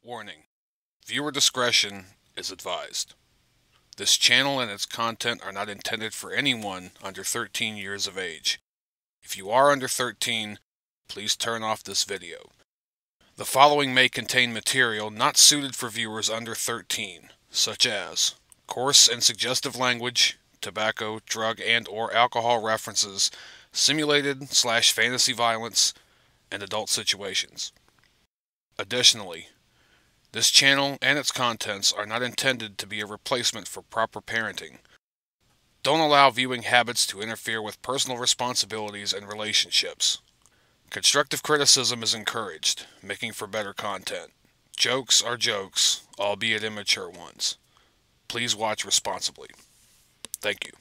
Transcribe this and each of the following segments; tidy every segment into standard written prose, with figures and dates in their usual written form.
Warning: viewer discretion is advised. This channel and its content are not intended for anyone under 13 years of age. If you are under 13, please turn off this video. The following may contain material not suited for viewers under 13, such as coarse and suggestive language, tobacco, drug and/or alcohol references, simulated/fantasy violence, and adult situations. Additionally, this channel and its contents are not intended to be a replacement for proper parenting. Don't allow viewing habits to interfere with personal responsibilities and relationships. Constructive criticism is encouraged, making for better content. Jokes are jokes, albeit immature ones. Please watch responsibly. Thank you.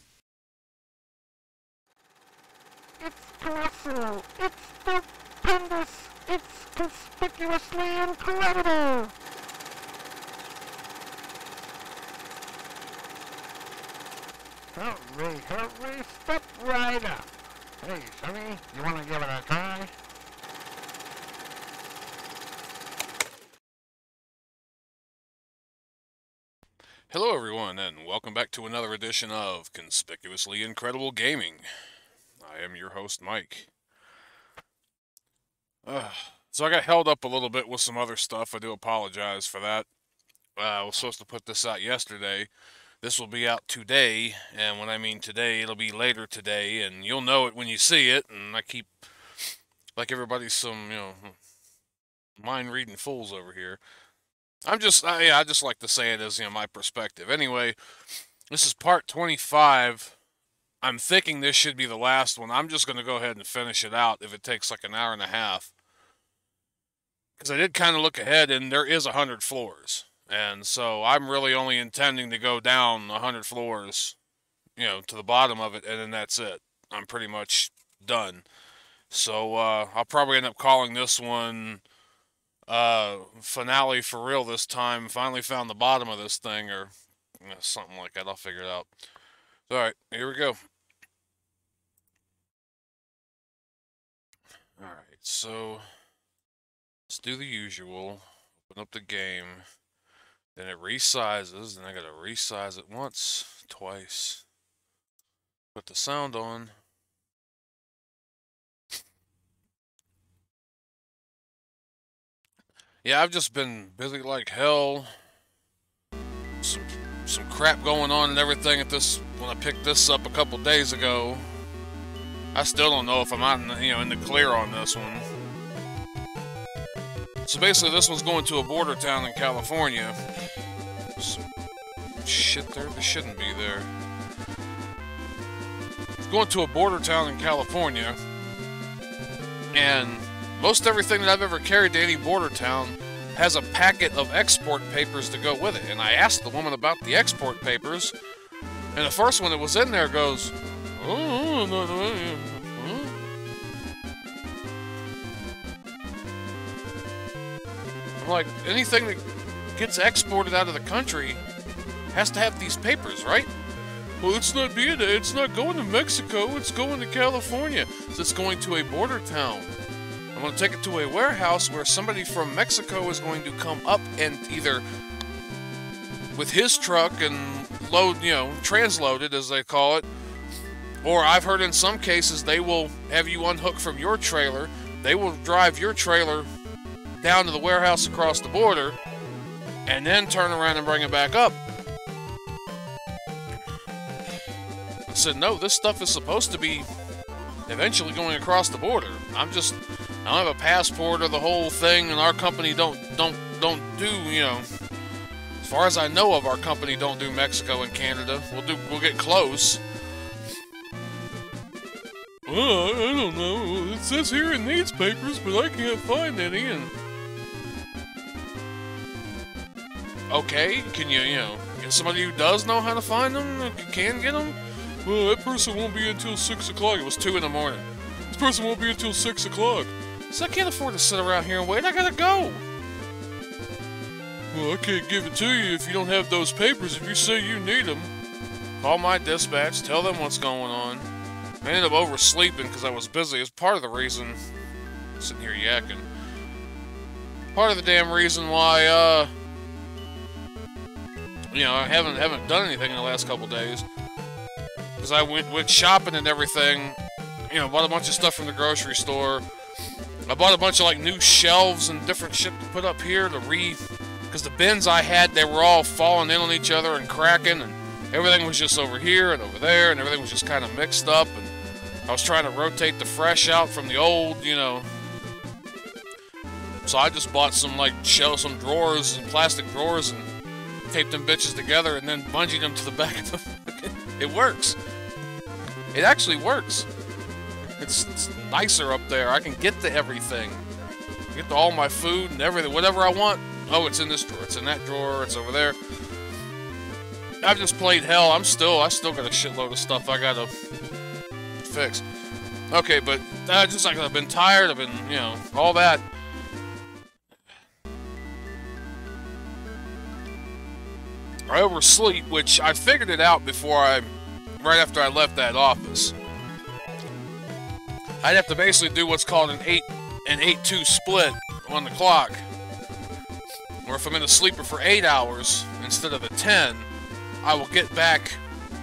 It's colossal, it's stupendous, it's conspicuously incredible! Hurry, step right up! Hey, Sonny, you wanna give it a try? Hello everyone, and welcome back to another edition of Conspicuously Incredible Gaming. I am your host, Mike. So I got held up a little bit with some other stuff. I do apologize for that. I was supposed to put this out yesterday. This will be out today, and when I mean today, it'll be later today, and you'll know it when you see it, and I keep, like everybody's some, mind-reading fools over here. I just like to say it as, my perspective. Anyway, this is part 25. I'm thinking this should be the last one. I'm just going to go ahead and finish it out if it takes like an hour and a half. Because I did kind of look ahead, and there is 100 floors. And so I'm really only intending to go down 100 floors, to the bottom of it, and then that's it. I'm pretty much done. So I'll probably end up calling this one finale for real this time. Finally found the bottom of this thing, or something like that. I'll figure it out. Alright, here we go. Alright, so let's do the usual. Open up the game. Then it resizes, and I gotta resize it once, twice. Put the sound on. Yeah, I've just been busy like hell. Some crap going on and everything when I picked this up a couple days ago. I still don't know if I'm out in the clear on this one. So basically, this one's going to a border town in California. Some shit there that shouldn't be there. It's going to a border town in California, and most everything that I've ever carried to any border town has a packet of export papers to go with it. And I asked the woman about the export papers, and the first one that was in there goes, "Oh, no. Like, anything that gets exported out of the country has to have these papers, right? Well, it's not going to Mexico, it's going to California. So it's going to a border town. I'm going to take it to a warehouse where somebody from Mexico is going to come up and either with his truck and load, transload it, as they call it, or I've heard in some cases they will have you unhook from your trailer. They will drive your trailer down to the warehouse across the border, and then turn around and bring it back up. I said, no, this stuff is supposed to be eventually going across the border. I don't have a passport or the whole thing, and our company don't do, as far as I know of, our company don't do Mexico and Canada. We'll get close. Well, I don't know. It says here it needs papers, but I can't find any, and okay, can you get somebody who does know how to find them, can get them? Well, that person won't be until 6 o'clock. It was 2 in the morning. This person won't be until 6 o'clock. So I can't afford to sit around here and wait. I gotta go. Well, I can't give it to you if you don't have those papers. If you say you need them, call my dispatch, tell them what's going on. I ended up oversleeping because I was busy. It's part of the reason I'm sitting here yakking. part of the damn reason why, you know, I haven't done anything in the last couple days. Because I went shopping and everything. You know, bought a bunch of stuff from the grocery store. I bought a bunch of, like, new shelves and different shit to put up here to because the bins I had, they were all falling in on each other and cracking, and everything was just over here and over there, and everything was just kind of mixed up, and I was trying to rotate the fresh out from the old, you know. So I just bought some, like, some drawers and plastic drawers and taped them bitches together and then bungeed them to the back of the fucking... It works. It actually works. It's nicer up there. I can get to everything. Get to all my food and everything. Whatever I want. Oh, it's in this drawer. It's in that drawer. It's over there. I've just played hell. I still got a shitload of stuff I gotta fix. Okay, but just like I've been tired. I've been, you know, all that. I oversleep, which I figured it out right after I left that office. I'd have to basically do what's called an 8-2 split on the clock. Or if I'm in a sleeper for 8 hours instead of the 10, I will get back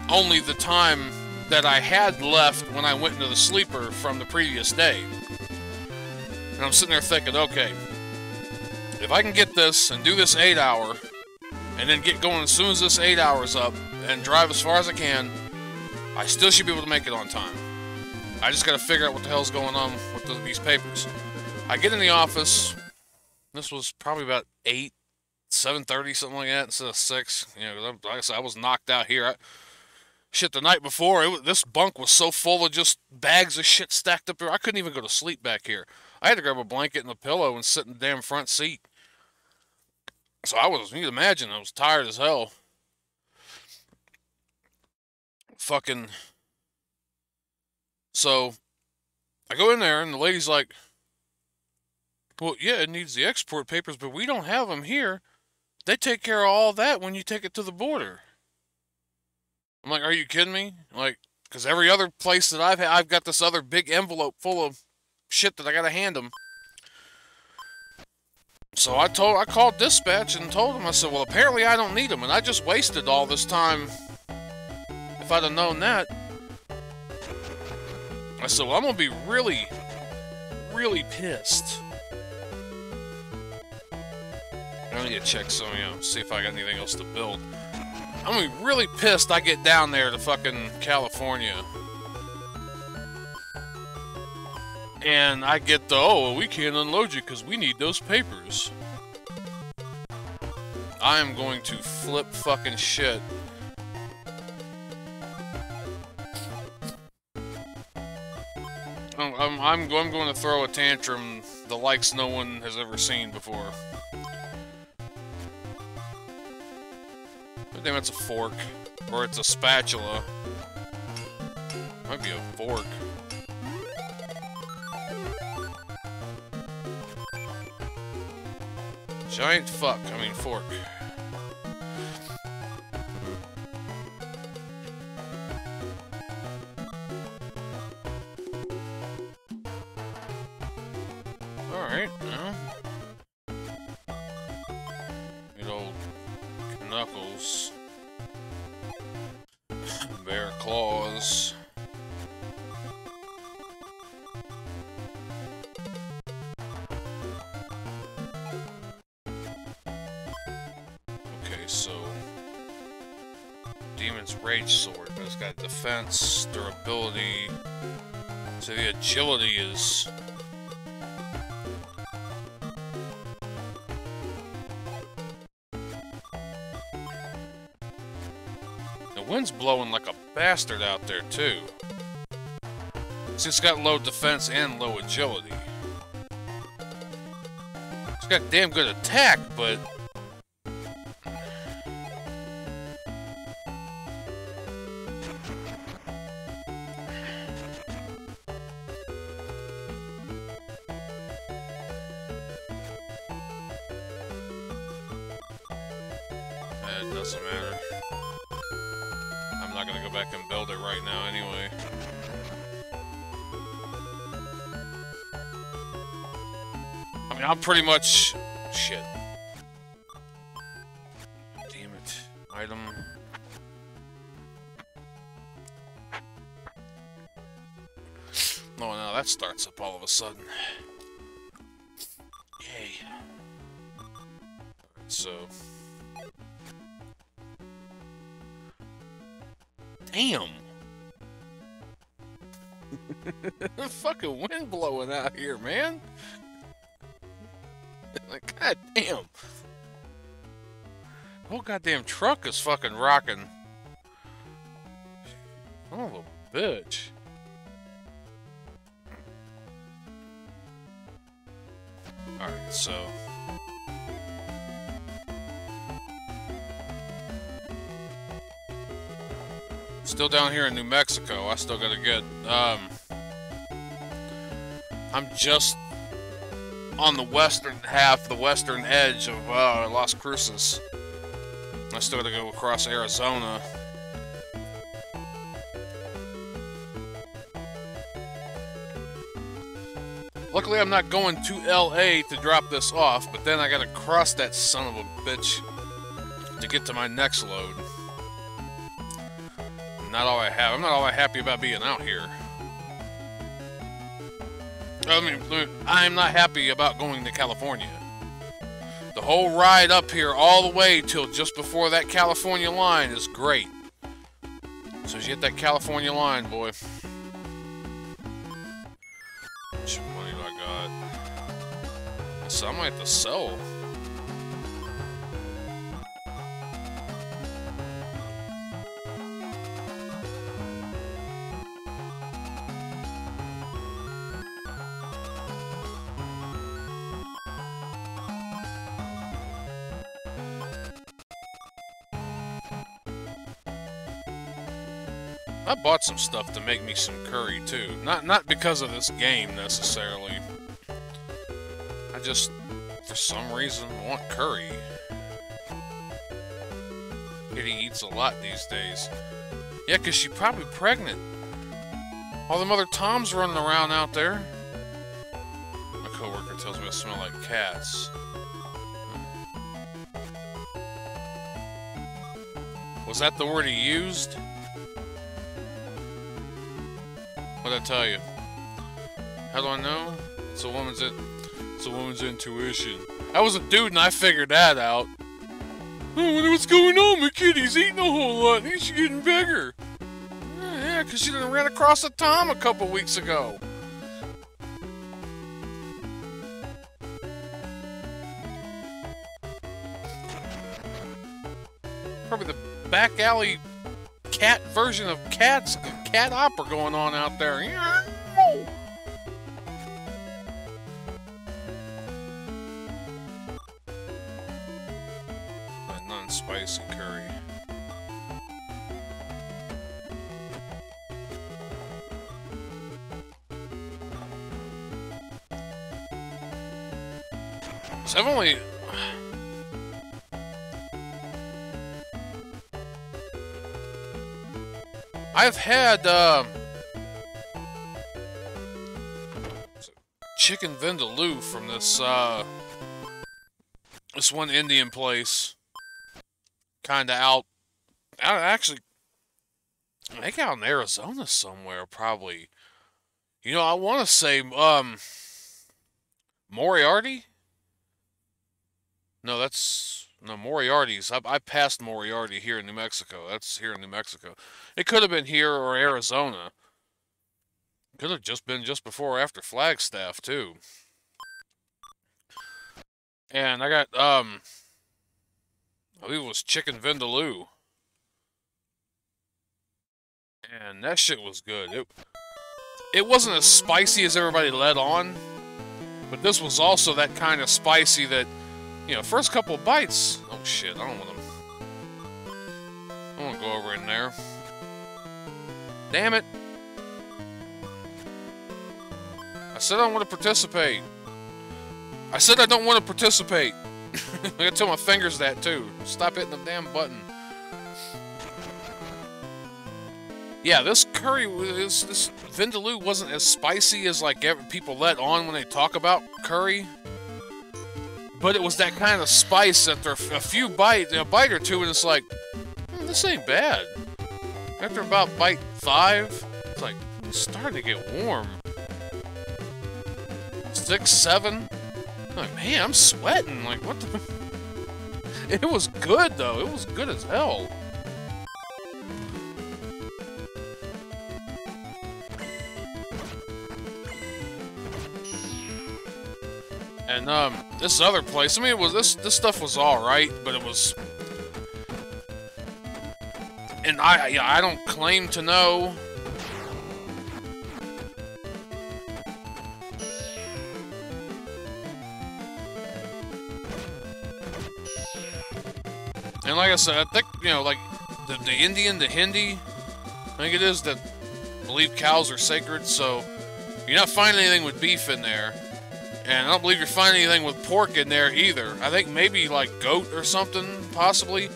only the time that I had left when I went into the sleeper from the previous day. And I'm sitting there thinking, okay, if I can get this and do this 8 hour, and then get going as soon as this 8 hours up, and drive as far as I can, I still should be able to make it on time. I just gotta figure out what the hell's going on with these papers. I get in the office, this was probably about 7:30, something like that, instead of 6. You know, like I said, I was knocked out here. Shit, the night before, this bunk was so full of just bags of shit stacked up here, I couldn't even go to sleep back here. I had to grab a blanket and a pillow and sit in the damn front seat. So you can imagine, I was tired as hell. Fucking... So, I go in there, and the lady's like, well, yeah, it needs the export papers, but we don't have them here. They take care of all that when you take it to the border. I'm like, are you kidding me? Like, because every other place that I've got this other big envelope full of shit that I gotta hand them. So I called dispatch and told them, I said, well, apparently I don't need them, and I just wasted all this time if I'd have known that. I said, well, I'm going to be really, really pissed. I need to check some, you know, see if I got anything else to build. I'm going to be really pissed I get down there to fucking California. And I get the, oh, we can't unload you because we need those papers. I am going to flip fucking shit. I'm going to throw a tantrum the likes no one has ever seen before. I think that's a fork. Or it's a spatula. Might be a fork. Giant fork. Alright, well. Good old Knuckles. Bear claws. Okay, so Demon's Rage Sword, but it's got defense, durability. So the agility is... The wind's blowing like a bastard out there, too. It's got low defense and low agility. It's got damn good attack, but... It doesn't matter. I'm not gonna go back and build it right now anyway. I mean, I'm pretty much shit. Damn it. Item. Oh, now that starts up all of a sudden. Yay. So. Damn. Fucking wind blowing out here, man. Like, god damn. The whole goddamn truck is fucking rocking. Son of a bitch. Alright, so. Still down here in New Mexico. I still gotta get, I'm just on the western half, the western edge of, Las Cruces. I still gotta go across Arizona. Luckily, I'm not going to LA to drop this off, but then I gotta cross that son of a bitch to get to my next load. Not all I have. I'm not all that happy about being out here. I mean, I'm not happy about going to California. The whole ride up here all the way till just before that California line is great. So as you hit that California line, boy. How much money do I got? So I might have to sell. I bought some stuff to make me some curry too. Not because of this game necessarily. I just, for some reason, want curry. Kitty eats a lot these days. Yeah, 'cause she's probably pregnant. All them other Toms running around out there. My coworker tells me I smell like cats. Was that the word he used? What'd I tell you? How do I know? It's a woman's intuition. I was a dude and I figured that out. Oh, I wonder what's going on? My kitty's eating a whole lot and she's getting bigger. Yeah, 'cause she done ran across a Tom a couple weeks ago. Probably the back alley cat version of cats. Cat opera going on out there. A non-spicy curry. So I've only... I've had, chicken vindaloo from this, this one Indian place. Kinda out, actually, I think out in Arizona somewhere, probably. You know, I want to say, Moriarty? No, that's... No, Moriarty's. I passed Moriarty here in New Mexico. That's here in New Mexico. It could have been here or Arizona. Could have just been just before or after Flagstaff, too. And I got, I believe it was chicken vindaloo. And that shit was good. It wasn't as spicy as everybody let on. But this was also that kind of spicy that... You know, first couple of bites. Oh shit, I don't want them. I want to go over in there. Damn it. I said I don't want to participate. I said I don't want to participate. I gotta tell my fingers that too. Stop hitting the damn button. Yeah, this curry, this vindaloo wasn't as spicy as like people let on when they talk about curry. But it was that kind of spice that after a few bites, a bite or two, and it's like, this ain't bad. After about bite 5, it's like, it's starting to get warm. 6, 7, I'm like, man, I'm sweating. Like, what the? It was good though. It was good as hell. And this other place, I mean, it was this stuff was all right, but it was, and I don't claim to know. And like I said, I think, you know, like the Indian, the Hindi, I think it is, that believe cows are sacred, so you're not finding anything with beef in there. And I don't believe you're finding anything with pork in there either. I think maybe like goat or something, possibly.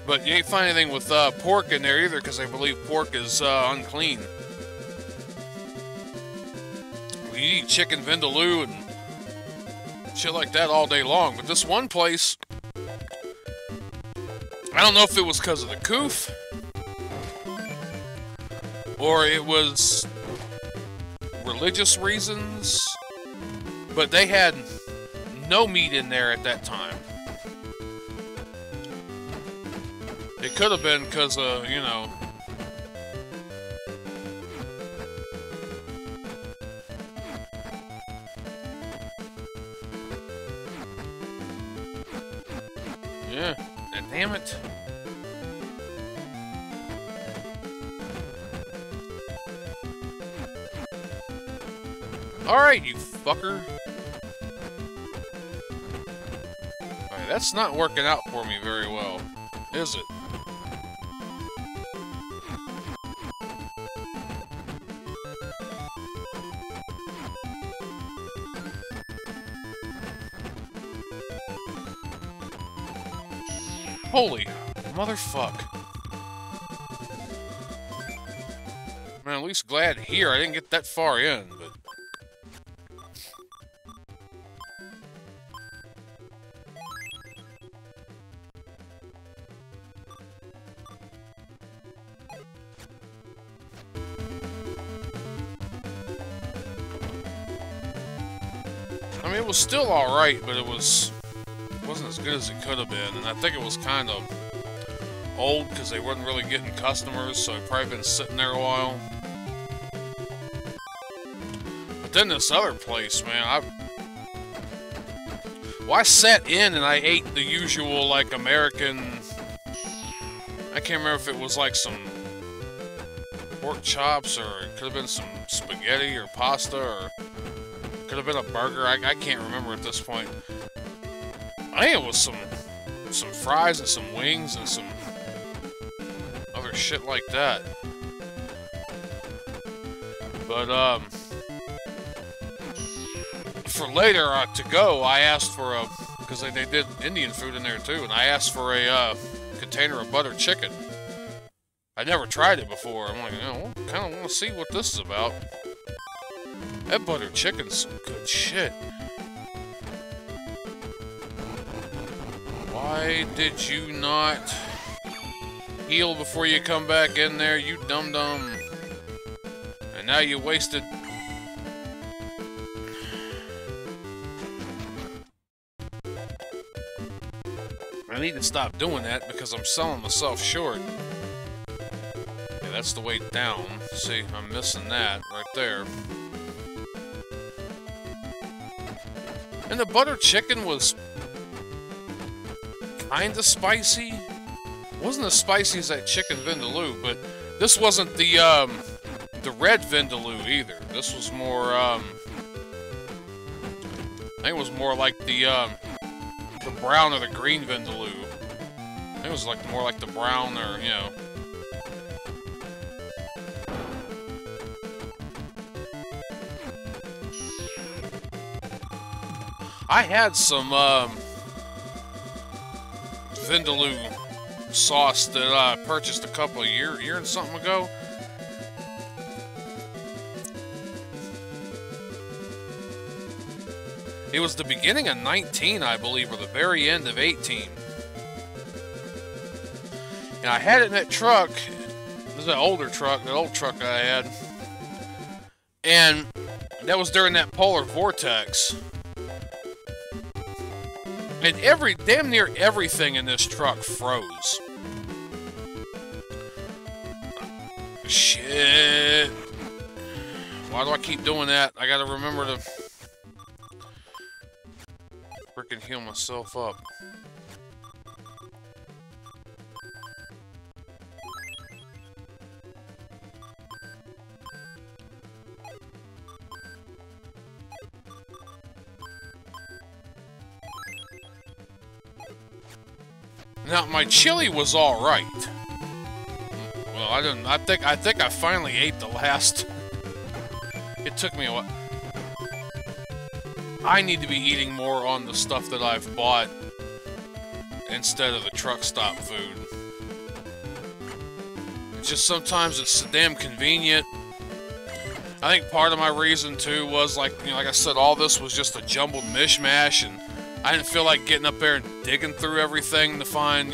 But you ain't finding anything with pork in there either, because they believe pork is unclean. You eat chicken vindaloo and shit like that all day long. But this one place, I don't know if it was because of the coof, or it was religious reasons, but they had no meat in there at that time. It could have been because of, you know, yeah, and damn it. Alright, you fucker. Alright, that's not working out for me very well, is it? Holy motherfuck. I'm at least glad here I didn't get that far in, but... I mean, it was still alright, but it wasn't as good as it could have been, and I think it was kind of old because they weren't really getting customers, so it probably been sitting there a while. But then this other place, man, I sat in and I ate the usual, like, American, I can't remember if it was like some pork chops, or it could have been some spaghetti or pasta, or could have been a burger. I can't remember at this point. I think it was some fries and some wings and some other shit like that. But for later to go, I asked for a, because they did Indian food in there too, and I asked for a container of butter chicken. I never tried it before. I'm like, you know, I kind of want to see what this is about. That butter chicken's some good shit. Why did you not heal before you come back in there, you dum-dum? And now you wasted... I need to stop doing that because I'm selling myself short. Yeah, that's the way down. See, I'm missing that right there. And the butter chicken was kinda spicy. It wasn't as spicy as that chicken vindaloo, but this wasn't the red vindaloo either. This was more, I think it was more like the brown or the green vindaloo. I think it was like more like the brown, or, you know. I had some vindaloo sauce that I purchased a couple of year and something ago. It was the beginning of 19, I believe, or the very end of 18. And I had it in that truck. This is an older truck, that old truck I had. And that was during that polar vortex. And damn near everything in this truck froze. Shit. Why do I keep doing that? I gotta remember to freaking heal myself up. Now, my chili was all right. Well, I didn't. I think I finally ate the last. It took me a while. I need to be eating more on the stuff that I've bought instead of the truck stop food. It's just sometimes it's so damn convenient. I think part of my reason too was like I said, all this was just a jumbled mishmash, and I didn't feel like getting up there and digging through everything to find,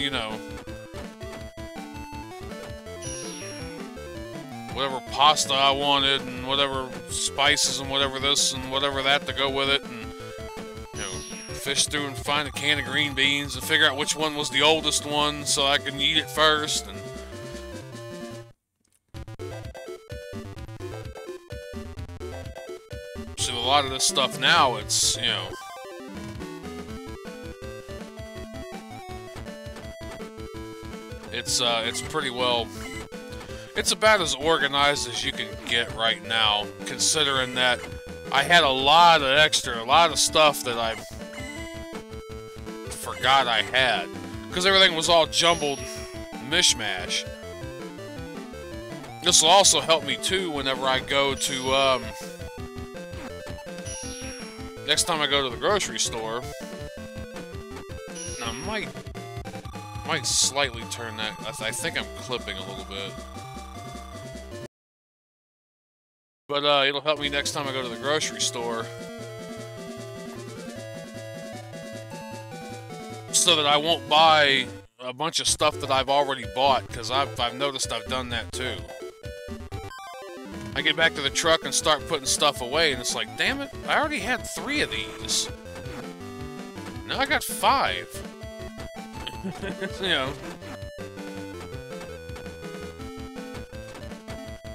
whatever pasta I wanted, and whatever spices, and whatever this, and whatever that to go with it, and, fish through and find a can of green beans, and figure out which one was the oldest one, so I can eat it first, and... So a lot of this stuff now, it's, it's pretty well... It's about as organized as you can get right now, considering that I had a lot of stuff that I forgot I had, because everything was all jumbled mishmash. This will also help me too whenever I go to, next time I go to the grocery store. And I might slightly turn that, I think I'm clipping a little bit. But, it'll help me next time I go to the grocery store. So that I won't buy a bunch of stuff that I've already bought, because I've noticed I've done that too. I get back to the truck and start putting stuff away, and it's like, damn it, I already had 3 of these. Now I got 5.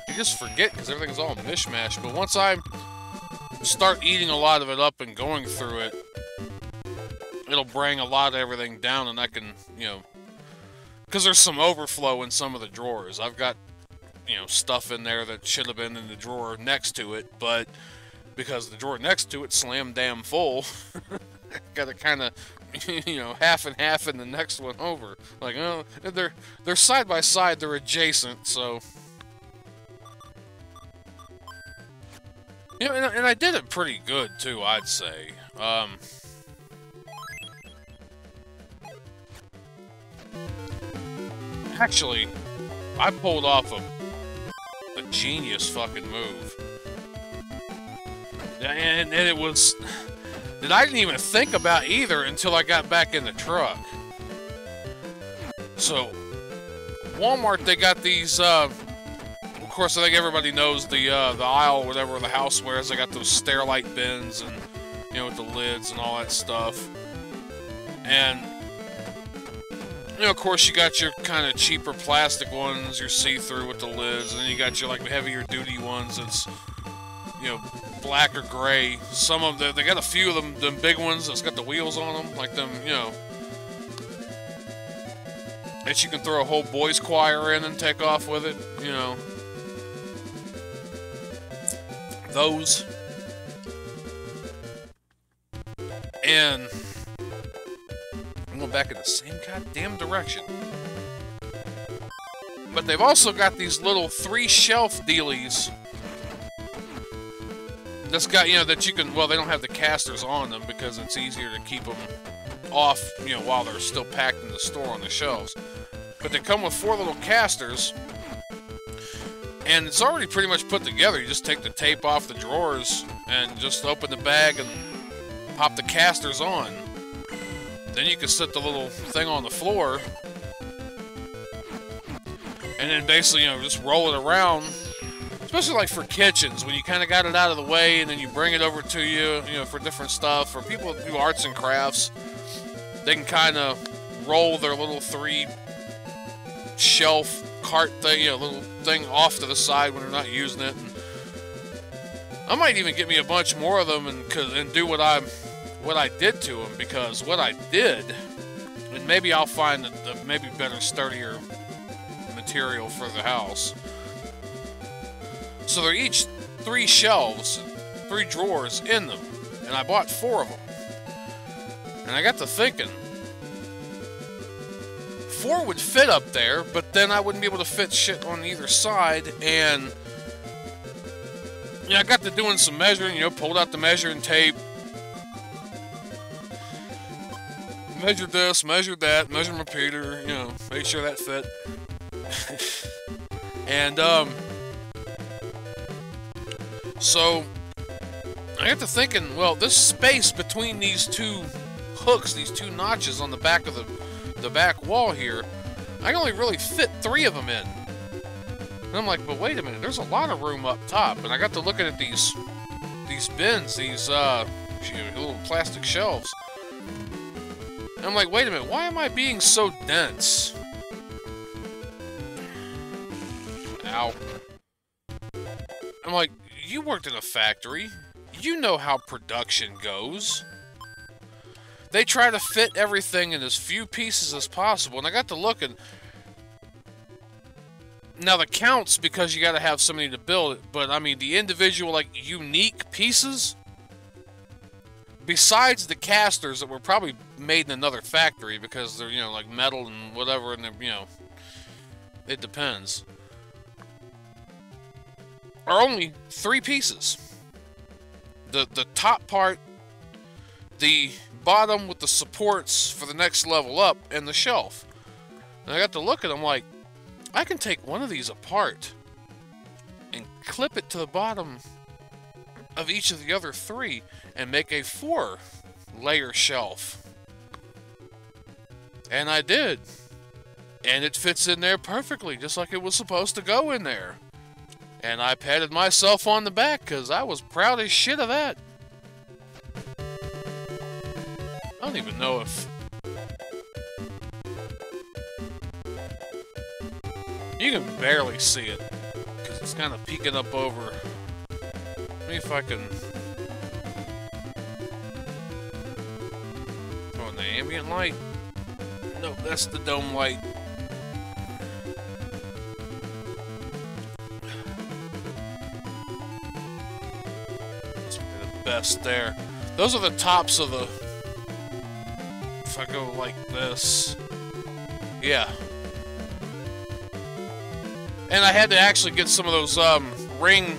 You just forget because everything's all mishmash, but once I start eating a lot of it up and going through it, it'll bring a lot of everything down, and I can, because there's some overflow in some of the drawers. I've got, stuff in there that should have been in the drawer next to it, but because the drawer next to it slammed damn full, gotta kind of, half and half in the next one over. Like, oh, they're side by side, they're adjacent, so... And I did it pretty good, too, I'd say. Actually, I pulled off a genius fucking move. And it was... that I didn't even think about either until I got back in the truck. So, Walmart, they got these, of course, I think everybody knows the aisle, whatever the housewares. They got those Sterilite bins and, with the lids and all that stuff. And, of course, you got your kind of cheaper plastic ones, your see-through with the lids, and then you got your, like, heavier duty ones that's, black or gray. Some of them, they got a few of them big ones that's got the wheels on them, like them, that you can throw a whole boys choir in and take off with it, Those. And I'm going back in the same goddamn direction. But they've also got these little 3-shelf dealies that's got, that you can, well, they don't have the casters on them because it's easier to keep them off, while they're still packed in the store on the shelves. But they come with 4 little casters, and it's already pretty much put together. You just take the tape off the drawers and just open the bag and pop the casters on. Then you can set the little thing on the floor. And then basically, you know, just roll it around. Especially like for kitchens, when you kind of got it out of the way and then you bring it over to you, you know, for different stuff. For people who do arts and crafts, they can kind of roll their little 3-shelf cart thing, you know, little thing off to the side when they're not using it. And I might even get me a bunch more of them and do what I did to them, because what I did, and maybe I'll find the maybe better, sturdier material for the house. So they're each 3 shelves, 3 drawers in them, and I bought 4 of them. And I got to thinking, 4 would fit up there, but then I wouldn't be able to fit shit on either side. And you know, I got to doing some measuring, you know, pulled out the measuring tape, measured this, measured that, measured my repeater, you know, made sure that fit. And so I got to thinking, well, this space between these 2 hooks, these 2 notches on the back of the back wall here, I can only really fit 3 of them in. And I'm like, but wait a minute, there's a lot of room up top. And I got to looking at these bins, these little plastic shelves. And I'm like, wait a minute, why am I being so dense? Ow. I'm like, you worked in a factory. You know how production goes. They try to fit everything in as few pieces as possible. And I got to looking. Now, the counts, because you got to have somebody to build it. But, I mean, the individual, like, unique pieces, besides the casters that were probably made in another factory because they're, you know, like metal and whatever, and they're, you know, it depends, are only 3 pieces. The top part, the bottom with the supports for the next level up, and the shelf. And I got to look at them like, I can take one of these apart and clip it to the bottom of each of the other 3 and make a 4-layer shelf. And I did. And it fits in there perfectly, just like it was supposed to go in there. And I patted myself on the back, because I was proud as shit of that. I don't even know if... You can barely see it, because it's kind of peeking up over. Let me if I can... Oh, the ambient light? No, that's the dome light. Best there. Those are the tops of the... If I go like this... Yeah. And I had to actually get some of those, ring...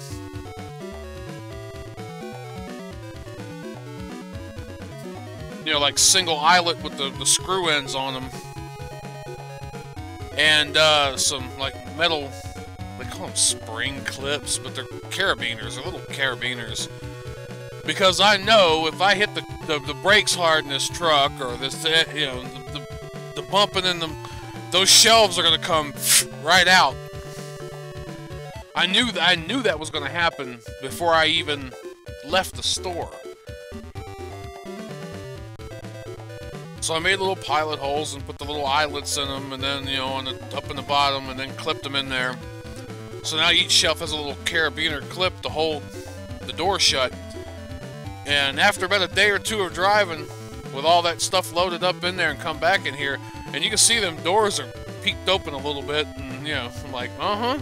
You know, like single eyelet with the screw ends on them. And, some, like, metal... They call them spring clips, but they're carabiners. They're little carabiners. Because I know if I hit the brakes hard in this truck, or this, you know, the bumping in them, those shelves are going to come right out. I knew that was going to happen before I even left the store. So I made little pilot holes and put the little eyelets in them, and then, you know, up in the bottom, and then clipped them in there. So now each shelf has a little carabiner clip to hold the door shut. And after about a day or 2 of driving, with all that stuff loaded up in there and come back in here, and you can see them doors are peeked open a little bit, and, you know, I'm like, uh-huh.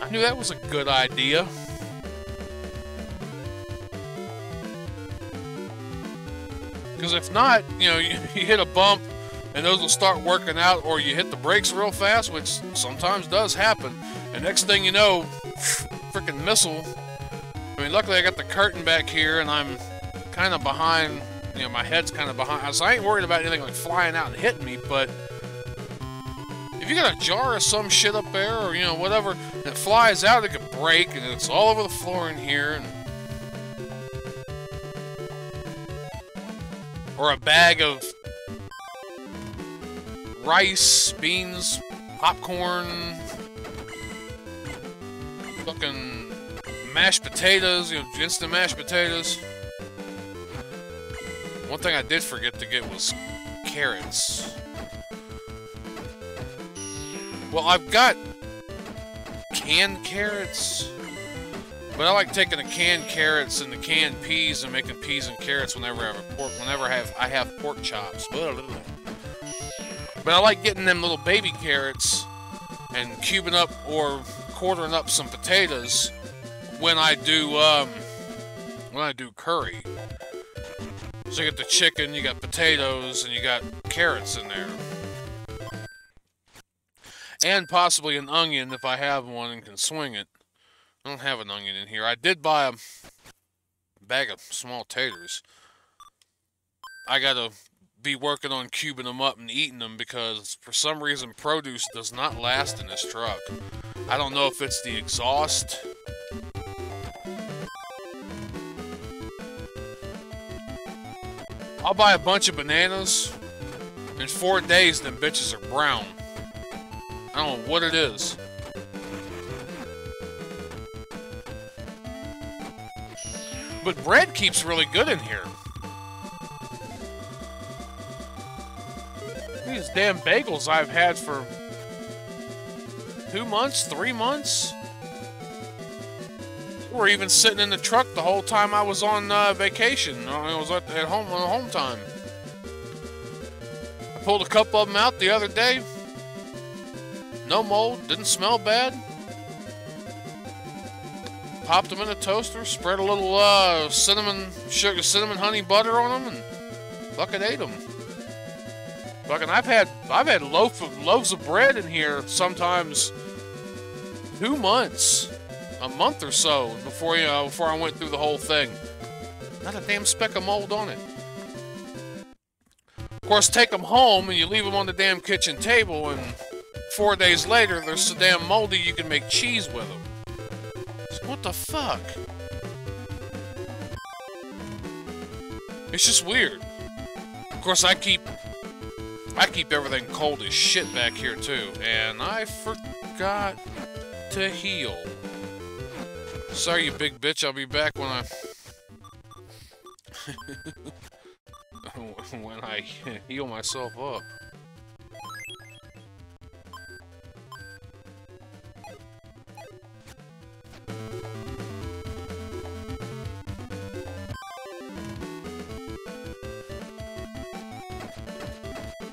I knew that was a good idea. Because if not, you know, you hit a bump, and those will start working out, or you hit the brakes real fast, which sometimes does happen, and next thing you know, freaking missile. I mean, luckily I got the curtain back here, and I'm kind of behind, you know, my head's kind of behind, so I ain't worried about anything like flying out and hitting me, but if you got a jar of some shit up there, or, you know, whatever, and it flies out, it could break, and it's all over the floor in here, and Or a bag of rice, beans, popcorn, fucking mashed potatoes, you know, instant mashed potatoes. One thing I did forget to get was carrots. Well, I've got canned carrots, but I like taking the canned carrots and the canned peas and making peas and carrots whenever I have pork chops. But I like getting them little baby carrots and cubing up or quartering up some potatoes when I do curry. So you got the chicken, you got potatoes, and you got carrots in there. And possibly an onion if I have one and can swing it. I don't have an onion in here. I did buy a bag of small taters. I gotta be working on cubing them up and eating them because for some reason produce does not last in this truck. I don't know if it's the exhaust. I'll buy a bunch of bananas. In 4 days, them bitches are brown. I don't know what it is. But bread keeps really good in here. These damn bagels I've had for 2 months, 3 months. We're even sitting in the truck the whole time I was on vacation. I was at home on home time. I pulled a couple of them out the other day. No mold, didn't smell bad. Popped them in a toaster, spread a little cinnamon honey butter on them, and fucking ate them. Fucking, I've had loaves of bread in here sometimes 2 months, a month or so before I went through the whole thing. Not a damn speck of mold on it. Of course, take them home and you leave them on the damn kitchen table, and 4 days later they're so damn moldy you can make cheese with them. So what the fuck? It's just weird. Of course, I keep everything cold as shit back here too, and I forgot to heal. Sorry, you big bitch. I'll be back when I heal myself up.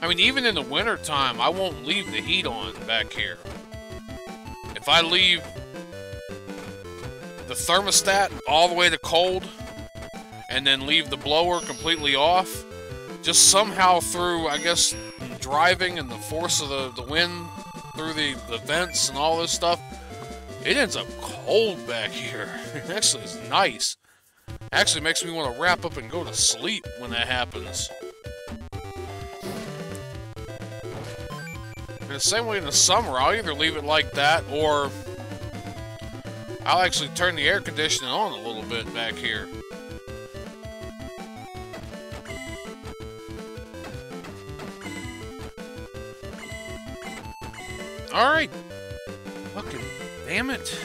I mean, even in the winter time, I won't leave the heat on back here. If I leave the thermostat all the way to cold and then leave the blower completely off, just somehow through, I guess, driving and the force of the wind through the vents and all this stuff, it ends up cold back here. It actually is nice. Actually makes me want to wrap up and go to sleep when that happens. And the same way in the summer, I'll either leave it like that, or I'll actually turn the air conditioning on a little bit back here. Alright. Fucking damn it.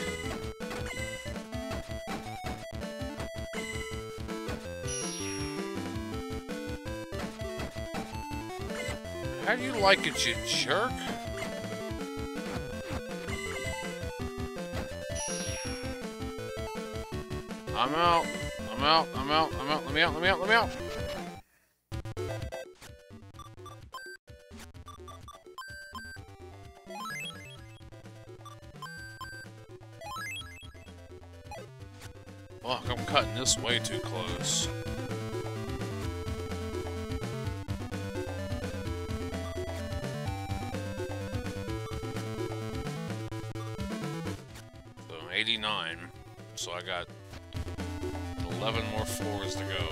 How do you like it, you jerk? I'm out. I'm out. I'm out. I'm out. Let me out. Let me out. Let me out. Fuck, I'm cutting this way too close. So 89. So I got 11 more floors to go.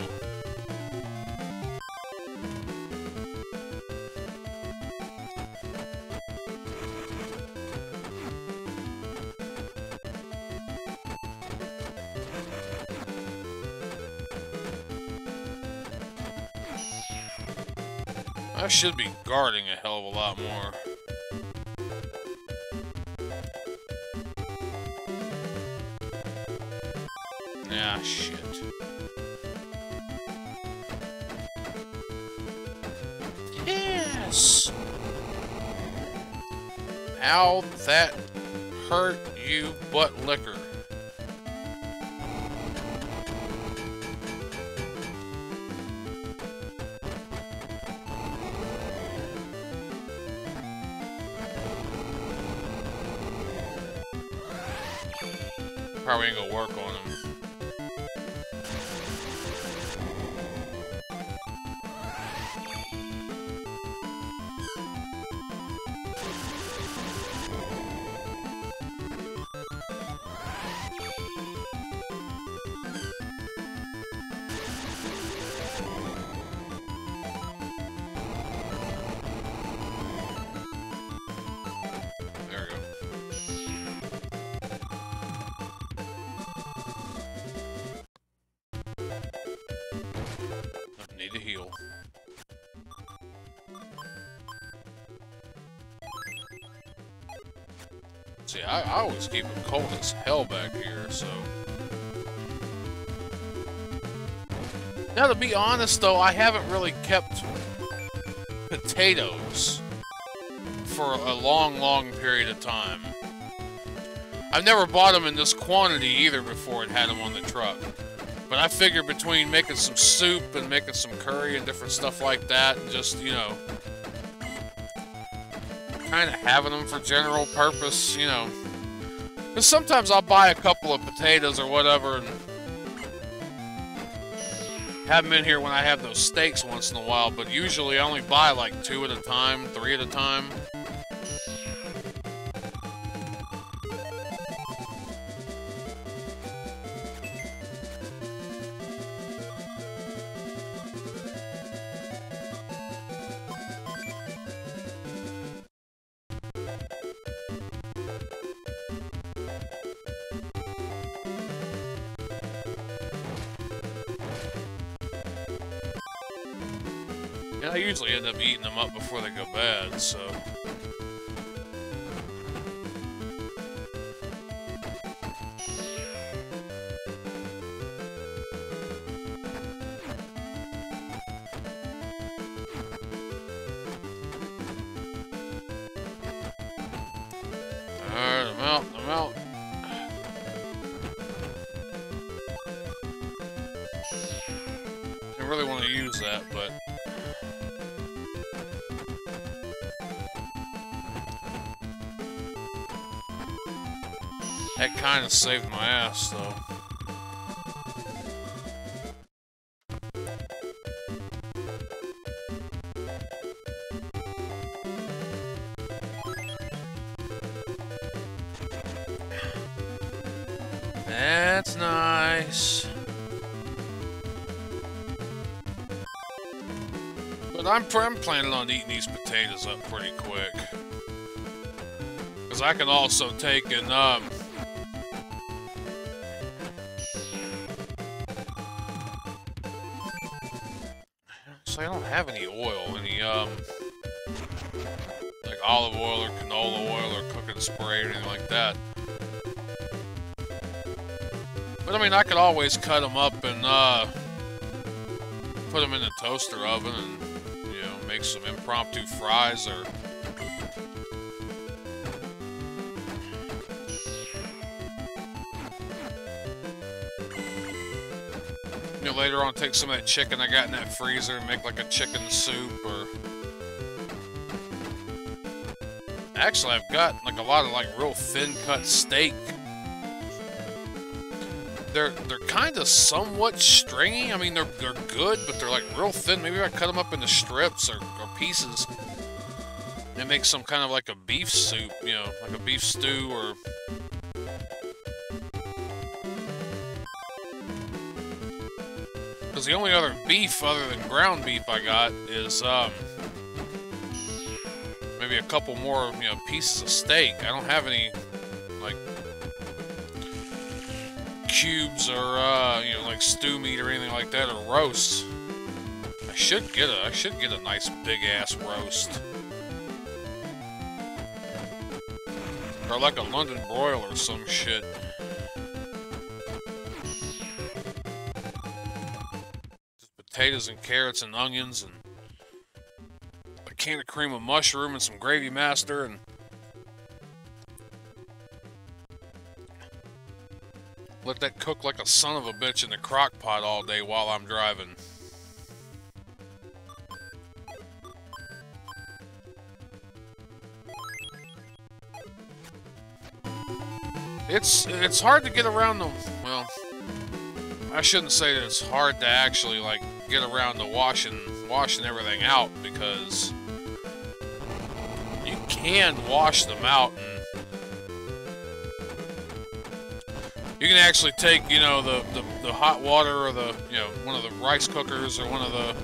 I should be guarding a hell of a lot more. Ah, shit. Yes! How'd that hurt you butt liquor? Probably ain't gonna work on him. Need to heal. See, I always keep it cold as hell back here, so... Now, to be honest, though, I haven't really kept potatoes for a long period of time. I've never bought them in this quantity either before it had them on the truck. But I figured between making some soup and making some curry and different stuff like that, and just, you know, kind of having them for general purpose, you know. Because sometimes I'll buy a couple of potatoes or whatever and have them in here when I have those steaks once in a while, but usually I only buy like 2 at a time, 3 at a time. I usually end up eating them up before they go bad, so... Alright, I'm out. I really want to use that, but... That kind of saved my ass, though. That's nice. But I'm planning on eating these potatoes up pretty quick. Because I can also take and, so I don't have any oil, like olive oil or canola oil or cooking spray or anything like that. But I mean, I could always cut them up and put them in the toaster oven and, you know, make some impromptu fries or... You know, later on, take some of that chicken I got in that freezer and make like a chicken soup, or... Actually, I've got like a lot of like real thin-cut steak. They're kind of somewhat stringy. I mean, they're good, but they're like real thin. Maybe if I cut them up into strips or pieces and make some kind of like a beef soup, you know, like a beef stew or... Because the only other beef other than ground beef I got is, maybe a couple more, you know, pieces of steak. I don't have any, like, cubes or, you know, like stew meat or anything like that, or roasts. I should get a nice big ass roast. Or like a London broil or some shit. Just potatoes and carrots and onions and a can of cream of mushroom and some gravy master and let that cook like a son of a bitch in the crock pot all day while I'm driving. It's hard to get around the, well, I shouldn't say that it's hard to actually like get around the washing everything out, because you can wash them out and you can actually take, you know, the hot water or the, you know, one of the rice cookers or one of the,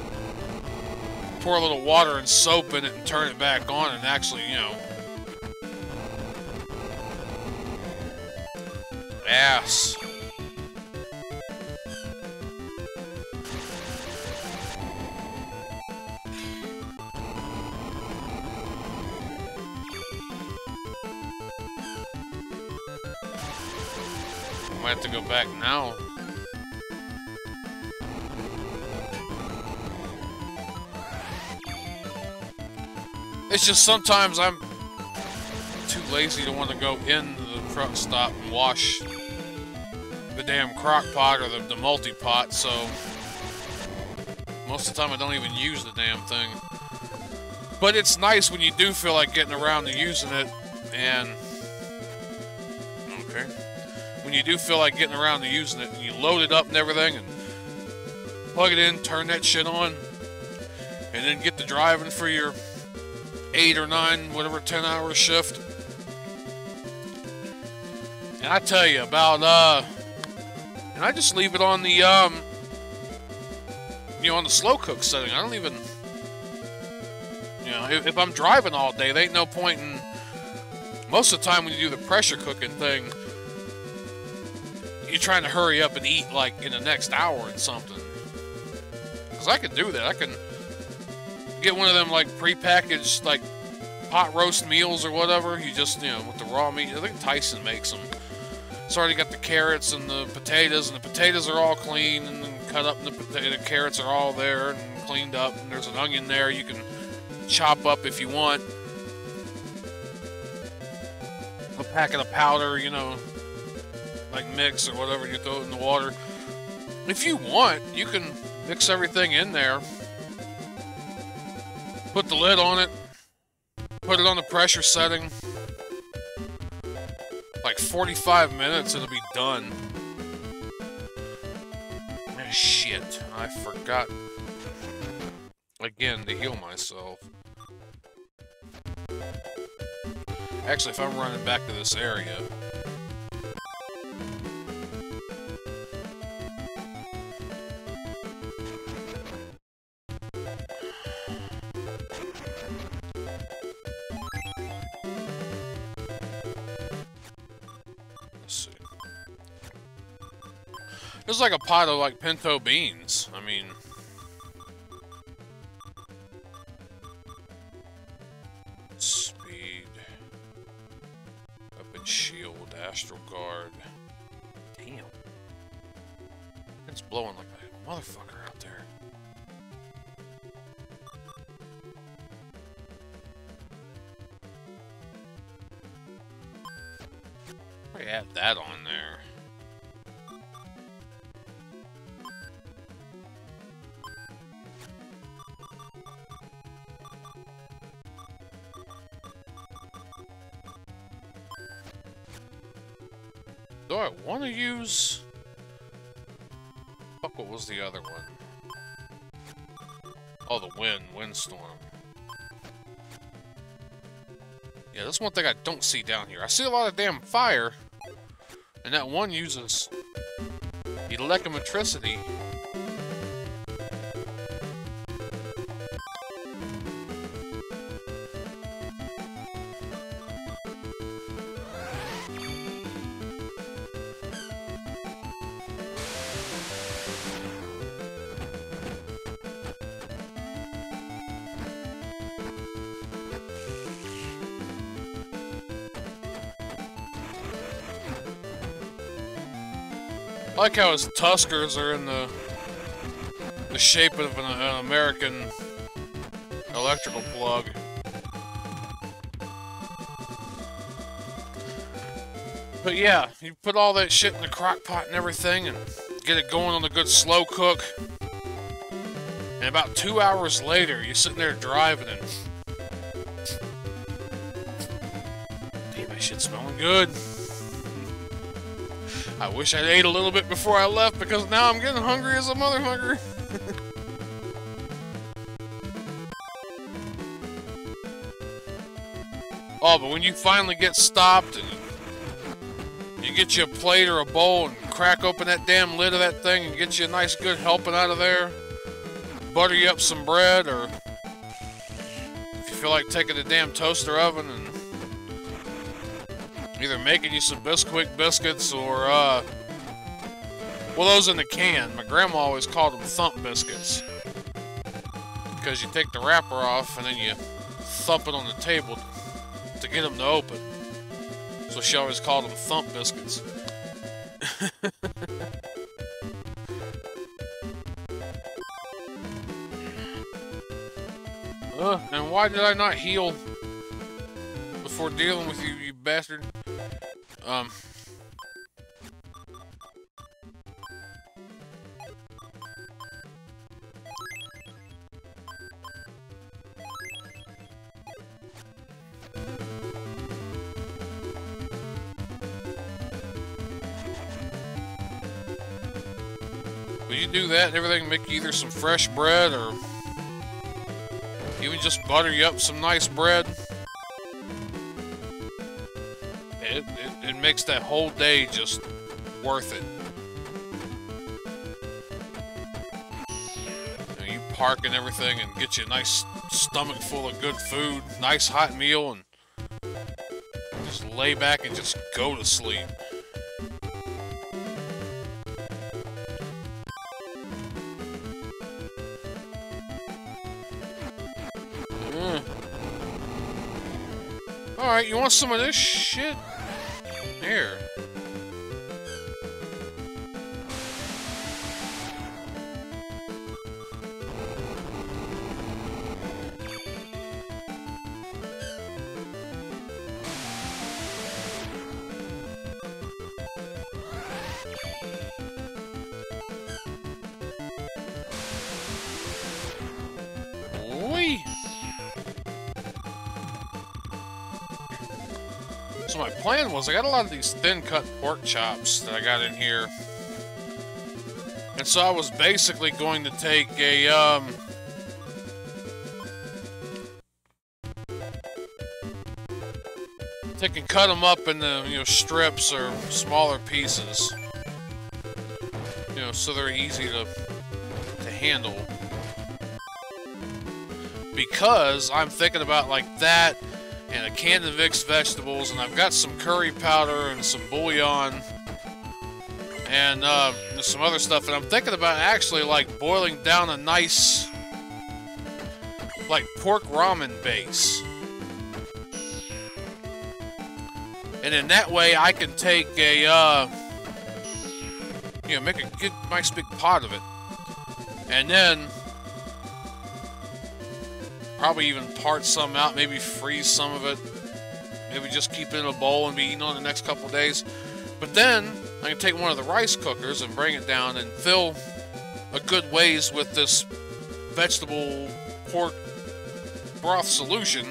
pour a little water and soap in it and turn it back on and actually, you know, ass. I might have to go back now. It's just sometimes I'm too lazy to want to go into the truck stop and wash the damn crock pot or the multi-pot, so most of the time I don't even use the damn thing. But it's nice when you do feel like getting around to using it, and okay, when you do feel like getting around to using it, and you load it up and everything, and plug it in, turn that shit on, and then get to driving for your 8 or 9, whatever, 10-hour shift. And I tell you about, and I just leave it on the, you know, on the slow cook setting. I don't even, you know, if I'm driving all day, there ain't no point in, most of the time when you do the pressure cooking thing, you're trying to hurry up and eat, like, in the next hour and something. Because I can do that. I can get one of them, like, prepackaged, like, hot roast meals or whatever. You just, you know, with the raw meat. I think Tyson makes them. It's already got the carrots and the potatoes are all clean and then cut up, and the carrots are all there and cleaned up, and there's an onion there you can chop up if you want. A packet of powder, you know, like mix or whatever, you throw it in the water. If you want, you can mix everything in there, put the lid on it, put it on the pressure setting. Like 45 minutes, it'll be done. Shit, I forgot again to heal myself. Actually, if I'm running back to this area, there's like a pot of like pinto beans. I mean, speed, weapon shield, astral guard. Damn, it's blowing like a motherfucker out there. I add that on there. Do I want to use... Fuck, what was the other one? Oh, the windstorm. Yeah, that's one thing I don't see down here. I see a lot of damn fire, and that one uses electrometricity. I like how his tuskers are in the shape of an American electrical plug. But yeah, you put all that shit in the crock pot and everything and get it going on a good slow cook. And about 2 hours later, you're sitting there driving and... Damn, that shit's smelling good. I wish I'd ate a little bit before I left because now I'm getting hungry as a motherfucker. Oh, but when you finally get stopped and you get you a plate or a bowl and crack open that damn lid of that thing and get you a nice good helping out of there, butter you up some bread, or if you feel like taking the damn toaster oven and either making you some Bisquick biscuits or, well, those in the can. My grandma always called them thump biscuits. Because you take the wrapper off and then you thump it on the table to get them to open. So she always called them thump biscuits. And why did I not heal before dealing with you, you bastard? Will you do that and everything, make either some fresh bread or even just butter you up some nice bread? It makes that whole day just worth it. You know, you park and everything and get you a nice stomach full of good food, nice hot meal, and just lay back and just go to sleep. Alright, you want some of this shit? Here. So my plan was, I got a lot of these thin-cut pork chops that I got in here. And so I was basically going to take a, take and cut them up into, you know, strips or smaller pieces. You know, so they're easy to handle. Because I'm thinking about like that, and a can of mixed vegetables, and I've got some curry powder and some bouillon and some other stuff, and I'm thinking about actually like boiling down a nice like pork ramen base, and in that way I can take a you know, make a good nice big pot of it, and then probably even part some out, maybe freeze some of it, maybe just keep it in a bowl and be eaten on the next couple of days. But then I can take one of the rice cookers and bring it down and fill a good ways with this vegetable pork broth solution.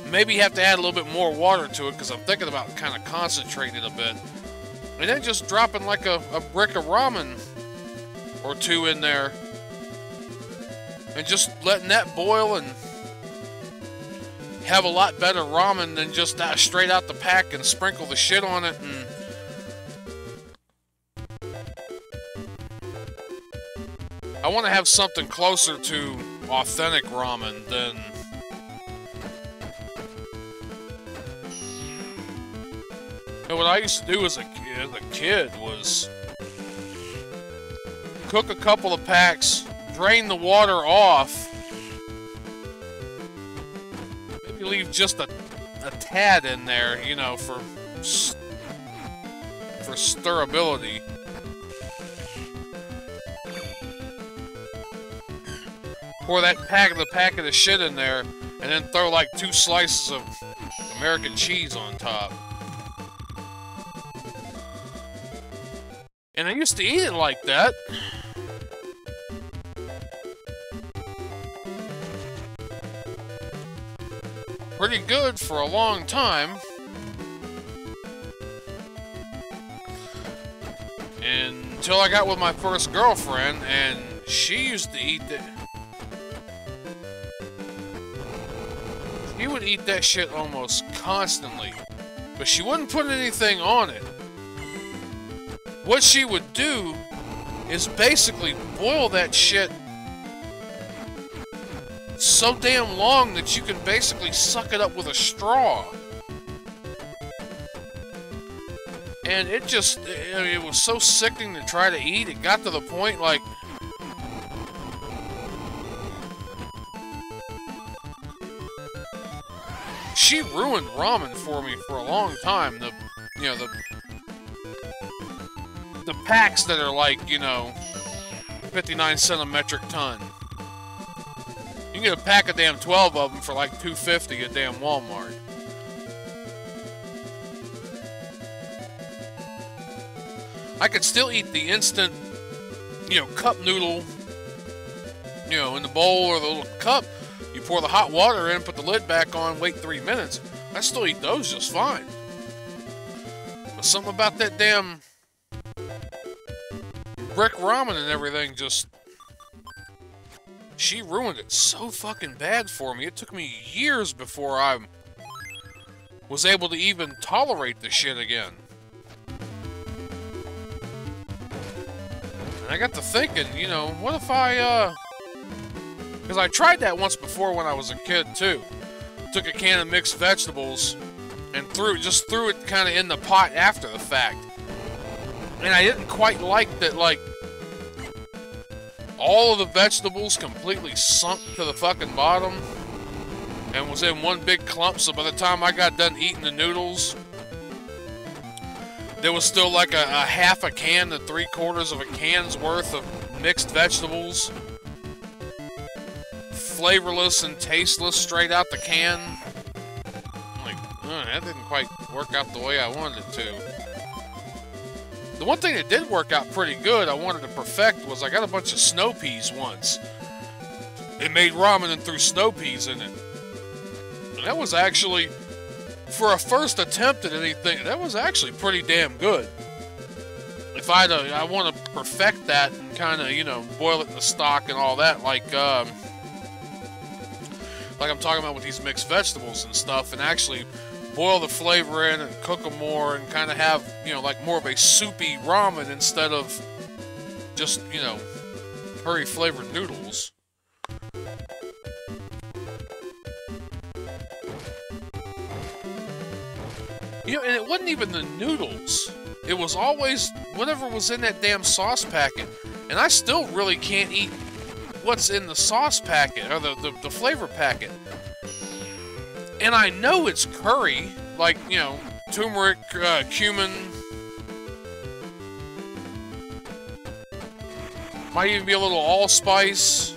Maybe have to add a little bit more water to it because I'm thinking about kind of concentrating it a bit. And then just dropping like a brick of ramen or two in there. And just letting that boil and have a lot better ramen than just straight out the pack and sprinkle the shit on it. And I want to have something closer to authentic ramen than what I used to do as a kid was cook a couple of packs, drain the water off, maybe leave just a tad in there, you know, for stirrability, pour that packet of shit in there, and then throw like 2 slices of American cheese on top. And I used to eat it like that. Pretty good for a long time. Until I got with my first girlfriend, and she used to eat that. She would eat that shit almost constantly, but she wouldn't put anything on it. What she would do is basically boil that shit so damn long that you can basically suck it up with a straw. And it just, it was so sickening to try to eat. It got to the point, like, she ruined ramen for me for a long time. The packs that are like, 59 cents a metric ton. You can get a pack of damn 12 of them for like $2.50 at damn Walmart. I could still eat the instant, cup noodle, in the bowl or the little cup. You pour the hot water in, put the lid back on, wait 3 minutes. I still eat those just fine. But something about that damn brick ramen and everything just... She ruined it so fucking bad for me. It took me years before I was able to even tolerate the shit again. And I got to thinking, what if I, because I tried that once before when I was a kid, too. Took a can of mixed vegetables and just threw it kind of in the pot after the fact. And I didn't quite like that, like, all of the vegetables completely sunk to the fucking bottom and was in one big clump, so by the time I got done eating the noodles, there was still like a half a can to 3/4 of a can's worth of mixed vegetables. Flavorless and tasteless straight out the can. I'm like, that didn't quite work out the way I wanted it to. The one thing that did work out pretty good, I wanted to perfect, was I got a bunch of snow peas once. It made ramen and threw snow peas in it. And that was actually, for a first attempt at anything, that was actually pretty damn good. If I want to perfect that and kind of, boil it in the stock and all that, like I'm talking about with these mixed vegetables and stuff, and actually boil the flavor in and cook them more and kind of have, like more of a soupy ramen instead of just, curry flavored noodles. And it wasn't even the noodles. It was always whatever was in that damn sauce packet. And I still really can't eat what's in the sauce packet, or the flavor packet. And I know it's curry, like, turmeric, cumin. Might even be a little allspice.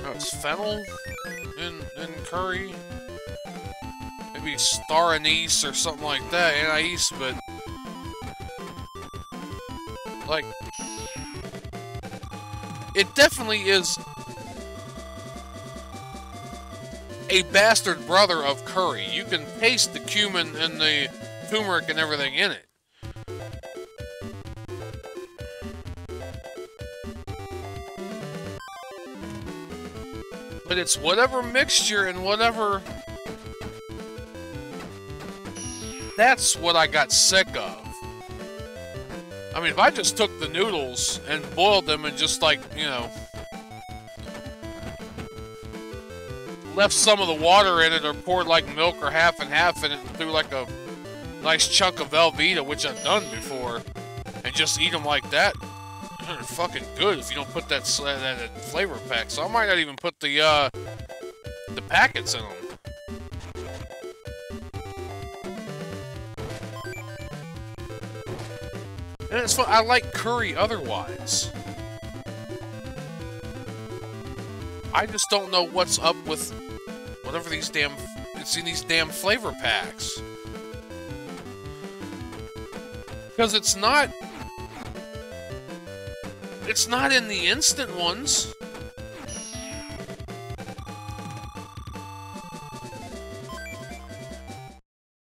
Oh, it's fennel in curry. Maybe star anise or something like that, anise, but like, it definitely is a bastard brother of curry. You can taste the cumin and the turmeric and everything in it. But it's whatever mixture and whatever... That's what I got sick of. I mean, if I just took the noodles and boiled them and just, like, left some of the water in it or poured, like, milk or half and half in it and threw, like, a nice chunk of Velveeta, which I've done before, and just eat them like that, they're fucking good if you don't put that flavor pack. So I might not even put the packets in them. And it's fun. I like curry otherwise. I just don't know what's up with whatever these damn... It's in these damn flavor packs. Because it's not... It's not in the instant ones.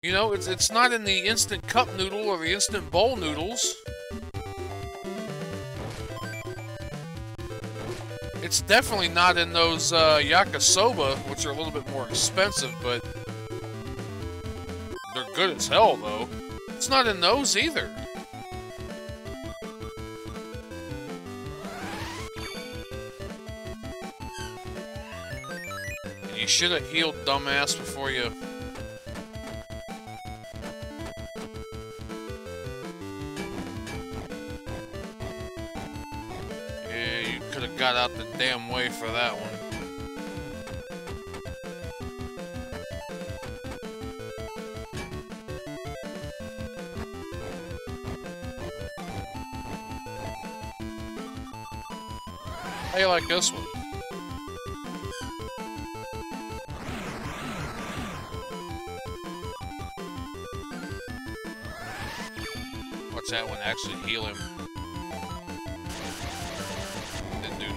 You know, it's not in the instant cup noodle or the instant bowl noodles. It's definitely not in those yakisoba, which are a little bit more expensive, but they're good as hell, though. It's not in those either. And you should have healed, dumbass, before you... Got out the damn way for that one. How you like this one? Watch that one actually heal him.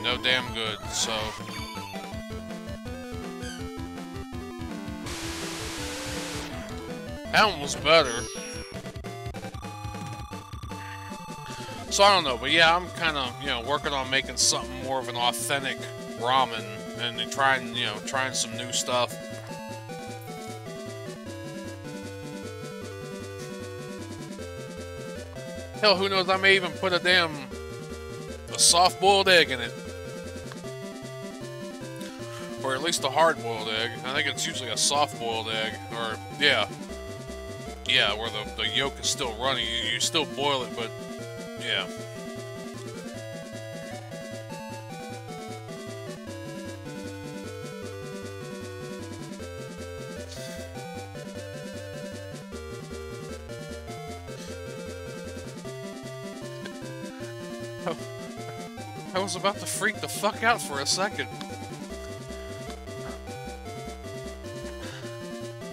No damn good, so... That one was better. So I don't know, but yeah, I'm kind of, you know, working on making something more of an authentic ramen and trying, you know, trying some new stuff. Hell, who knows, I may even put a soft-boiled egg in it. Or at least a hard-boiled egg. I think it's usually a soft-boiled egg. Or, yeah. Yeah, where the yolk is still running. You still boil it, but, yeah. I was about to freak the fuck out for a second.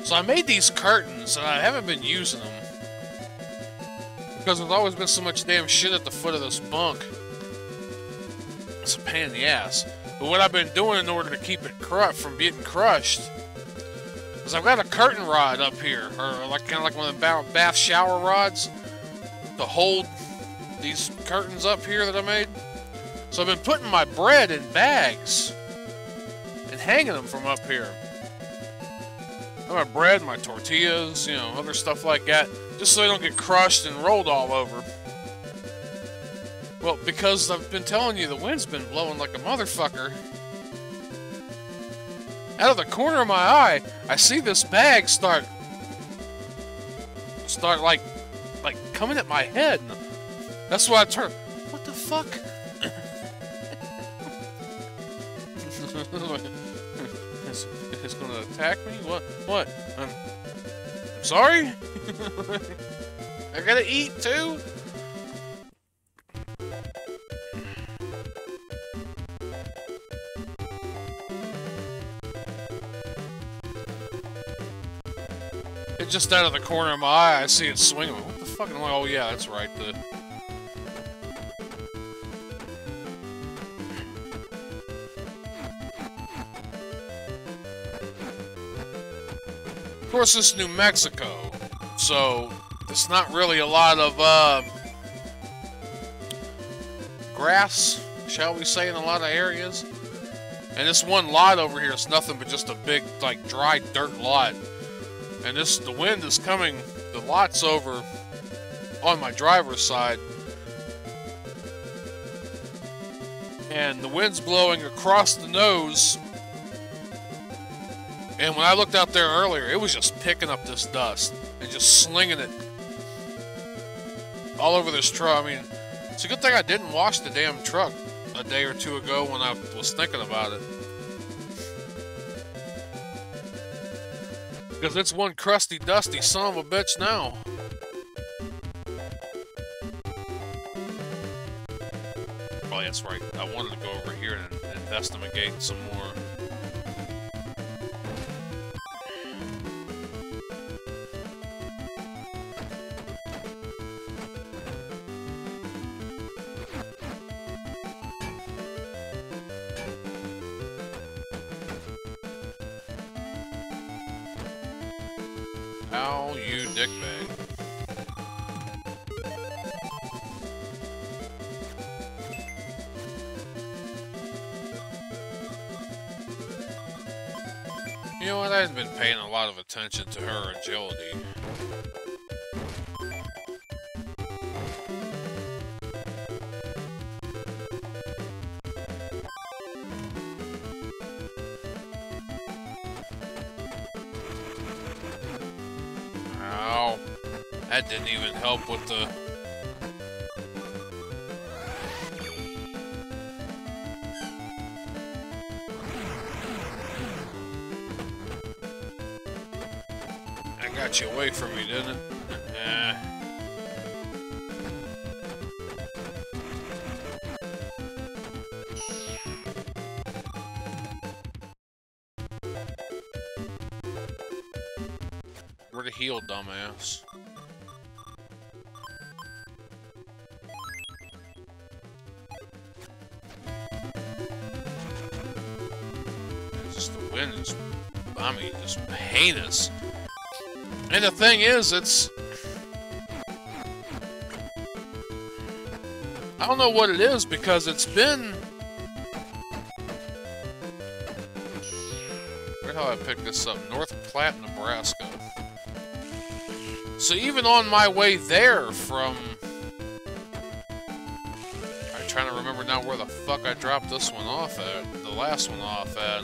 So I made these curtains, and I haven't been using them. Because there's always been so much damn shit at the foot of this bunk. It's a pain in the ass. But what I've been doing in order to keep it from getting crushed is I've got a curtain rod up here, or like kind of like one of the bath shower rods to hold these curtains up here that I made. So I've been putting my bread in bags and hanging them from up here. My bread, my tortillas, you know, other stuff like that, just so they don't get crushed and rolled all over. Well, because I've been telling you, the wind's been blowing like a motherfucker. Out of the corner of my eye, I see this bag start like coming at my head. That's why I turn. What the fuck? It's gonna attack me? What? I'm sorry? I gotta eat too? It's just out of the corner of my eye, I see it swinging. What the fuck? I'm like, oh yeah, that's right. Of course, this is New Mexico, so there's not really a lot of grass, shall we say, in a lot of areas. And this one lot over here is nothing but just a big, like, dry dirt lot. And the wind is coming, the lot's over on my driver's side. And the wind's blowing across the nose. And when I looked out there earlier, it was just picking up this dust and just slinging it all over this truck. I mean, it's a good thing I didn't wash the damn truck a day or two ago when I was thinking about it. Because it's one crusty, dusty son of a bitch now. Oh, that's right. I wanted to go over here and investigate some more. Ow, you dickbag. You know what, I haven't been paying a lot of attention to her agility. Ow. That didn't even help with the... Got you away from me, didn't it? Where to heal, dumbass? It's just the wind is, I mean, just heinous. And the thing is, it's... I don't know what it is, because it's been... Where the hell I picked this up? North Platte, Nebraska. So even on my way there from... I'm trying to remember now where the fuck I dropped this one off at. The last one off at,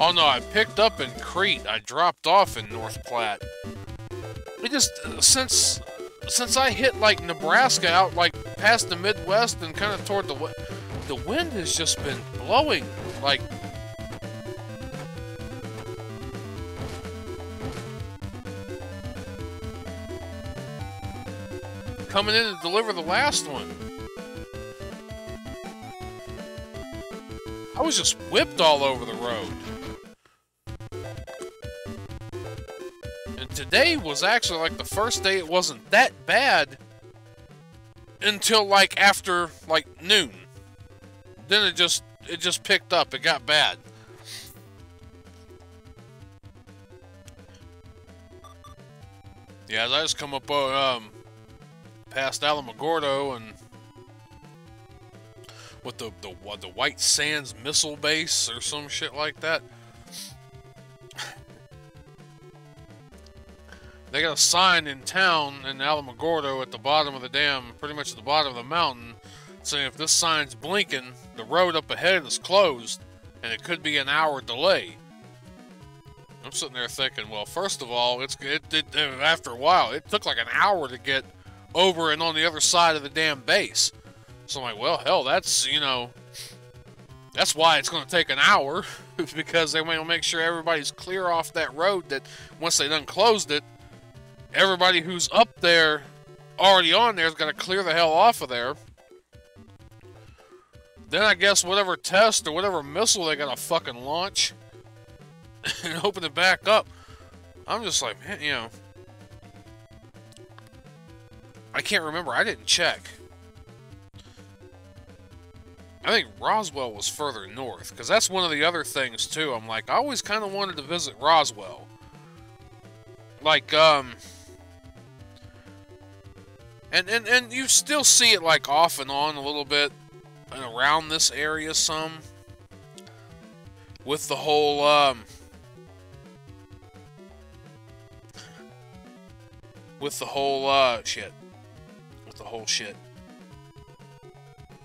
Oh no, I picked up in Crete. I dropped off in North Platte. It just, since I hit like Nebraska out like past the Midwest and kind of toward the wind has just been blowing like coming in to deliver the last one. I was just whipped all over the road. Today was actually like the first day it wasn't that bad until like after like noon. Then it just picked up. It got bad. Yeah, I just come up past Alamogordo and with the White Sands missile base or some shit like that. They got a sign in town in Alamogordo at the bottom of the dam, pretty much at the bottom of the mountain, saying if this sign's blinking, the road up ahead is closed, and it could be an hour delay. I'm sitting there thinking, well, first of all, after a while, it took like an hour to get over and on the other side of the damn base. So I'm like, well, hell, that's, you know, that's why it's going to take an hour, because they want to make sure everybody's clear off that road that once they done closed it, everybody who's up there, already on there, is going to clear the hell off of there. Then I guess whatever test or whatever missile they got to fucking launch and open it back up. I'm just like, man, you know, I can't remember. I didn't check. I think Roswell was further north, because that's one of the other things, too. I'm like, I always kind of wanted to visit Roswell. Like, And you still see it, like, off and on a little bit and around this area some. With the whole, shit.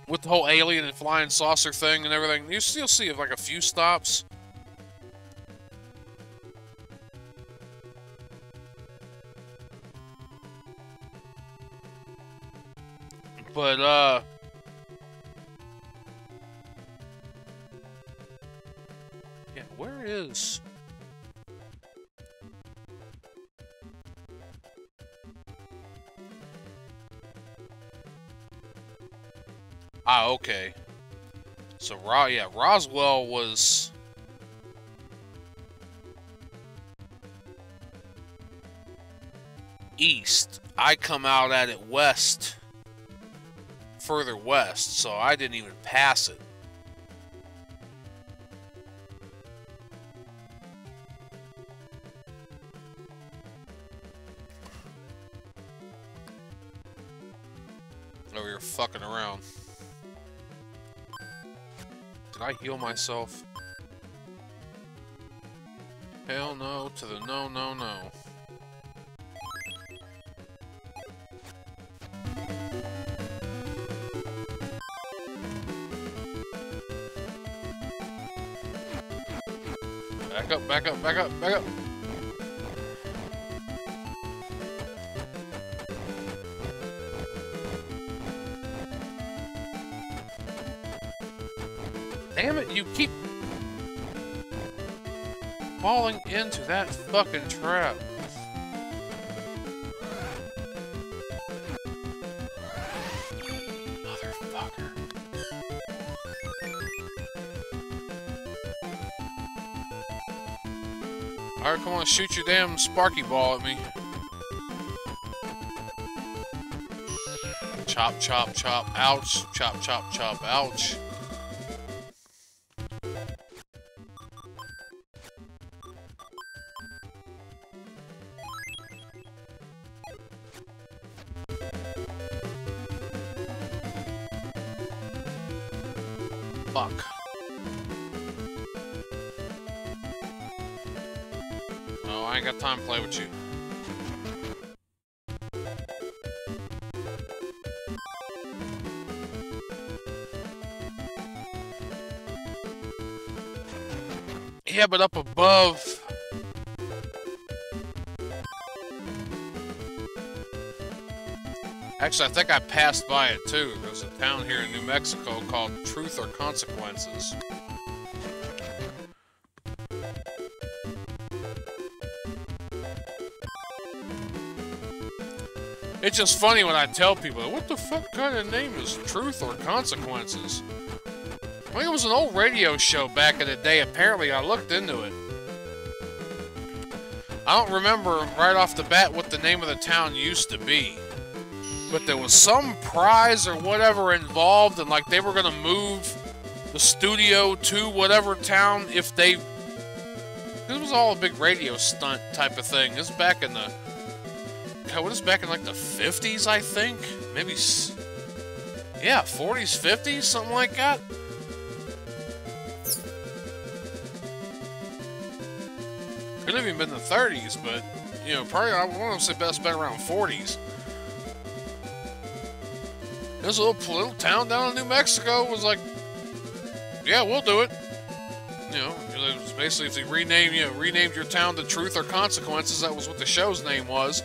With the whole alien and flying saucer thing and everything. You still see, like, a few stops. But, yeah, where is... Ah, okay. So, yeah, Roswell was... east. I come out at it west. Further west, so I didn't even pass it. Oh, you're fucking around. Did I heal myself? Hell no to the no, no, no. Back up, back up, back up, back up. Damn it, you keep falling into that fucking trap. Motherfucker. Alright, come on, shoot your damn sparky ball at me. Chop, chop, chop, ouch. Chop, chop, chop, ouch. Fuck. No, I ain't got time to play with you. Yeah, but up above... Actually, I think I passed by it too. There's a town here in New Mexico called Truth or Consequences. It's just funny when I tell people, what the fuck kind of name is Truth or Consequences? I think it was an old radio show back in the day. Apparently, I looked into it. I don't remember right off the bat what the name of the town used to be. But there was some prize or whatever involved, and like they were gonna move the studio to whatever town if they... This was all a big radio stunt type of thing. This is back in the... God, what is back in like the 50s, I think? Maybe... Yeah, 40s, 50s, something like that. Could have even been the 30s, but, you know, probably, I want to say best bet around 40s. This little town down in New Mexico was like, yeah, we'll do it. You know, it was basically if you renamed your town to Truth or Consequences, that was what the show's name was.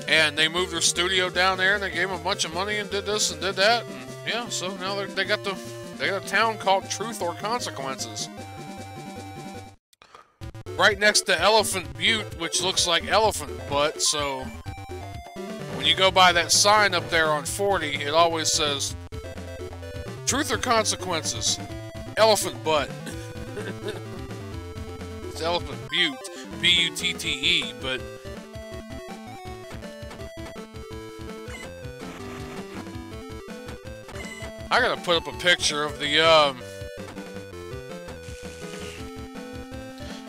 And they moved their studio down there, and they gave them a bunch of money and did this and did that, and yeah, so now they got a town called Truth or Consequences. Right next to Elephant Butte, which looks like elephant butt, so when you go by that sign up there on 40, it always says, Truth or Consequences, Elephant Butt. It's Elephant Butte, B-U-T-T-E, but... I gotta put up a picture of the,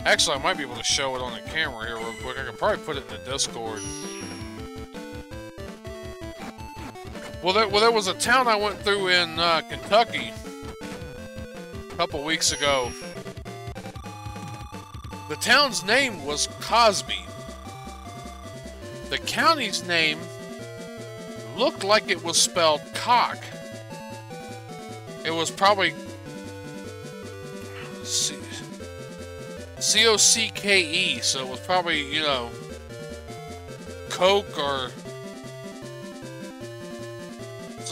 Actually, I might be able to show it on the camera here real quick. I could probably put it in the Discord. Well, there was a town I went through in Kentucky a couple weeks ago. The town's name was Cosby. The county's name looked like it was spelled cock. It was probably C-O-C-K-E, so it was probably, you know, Coke or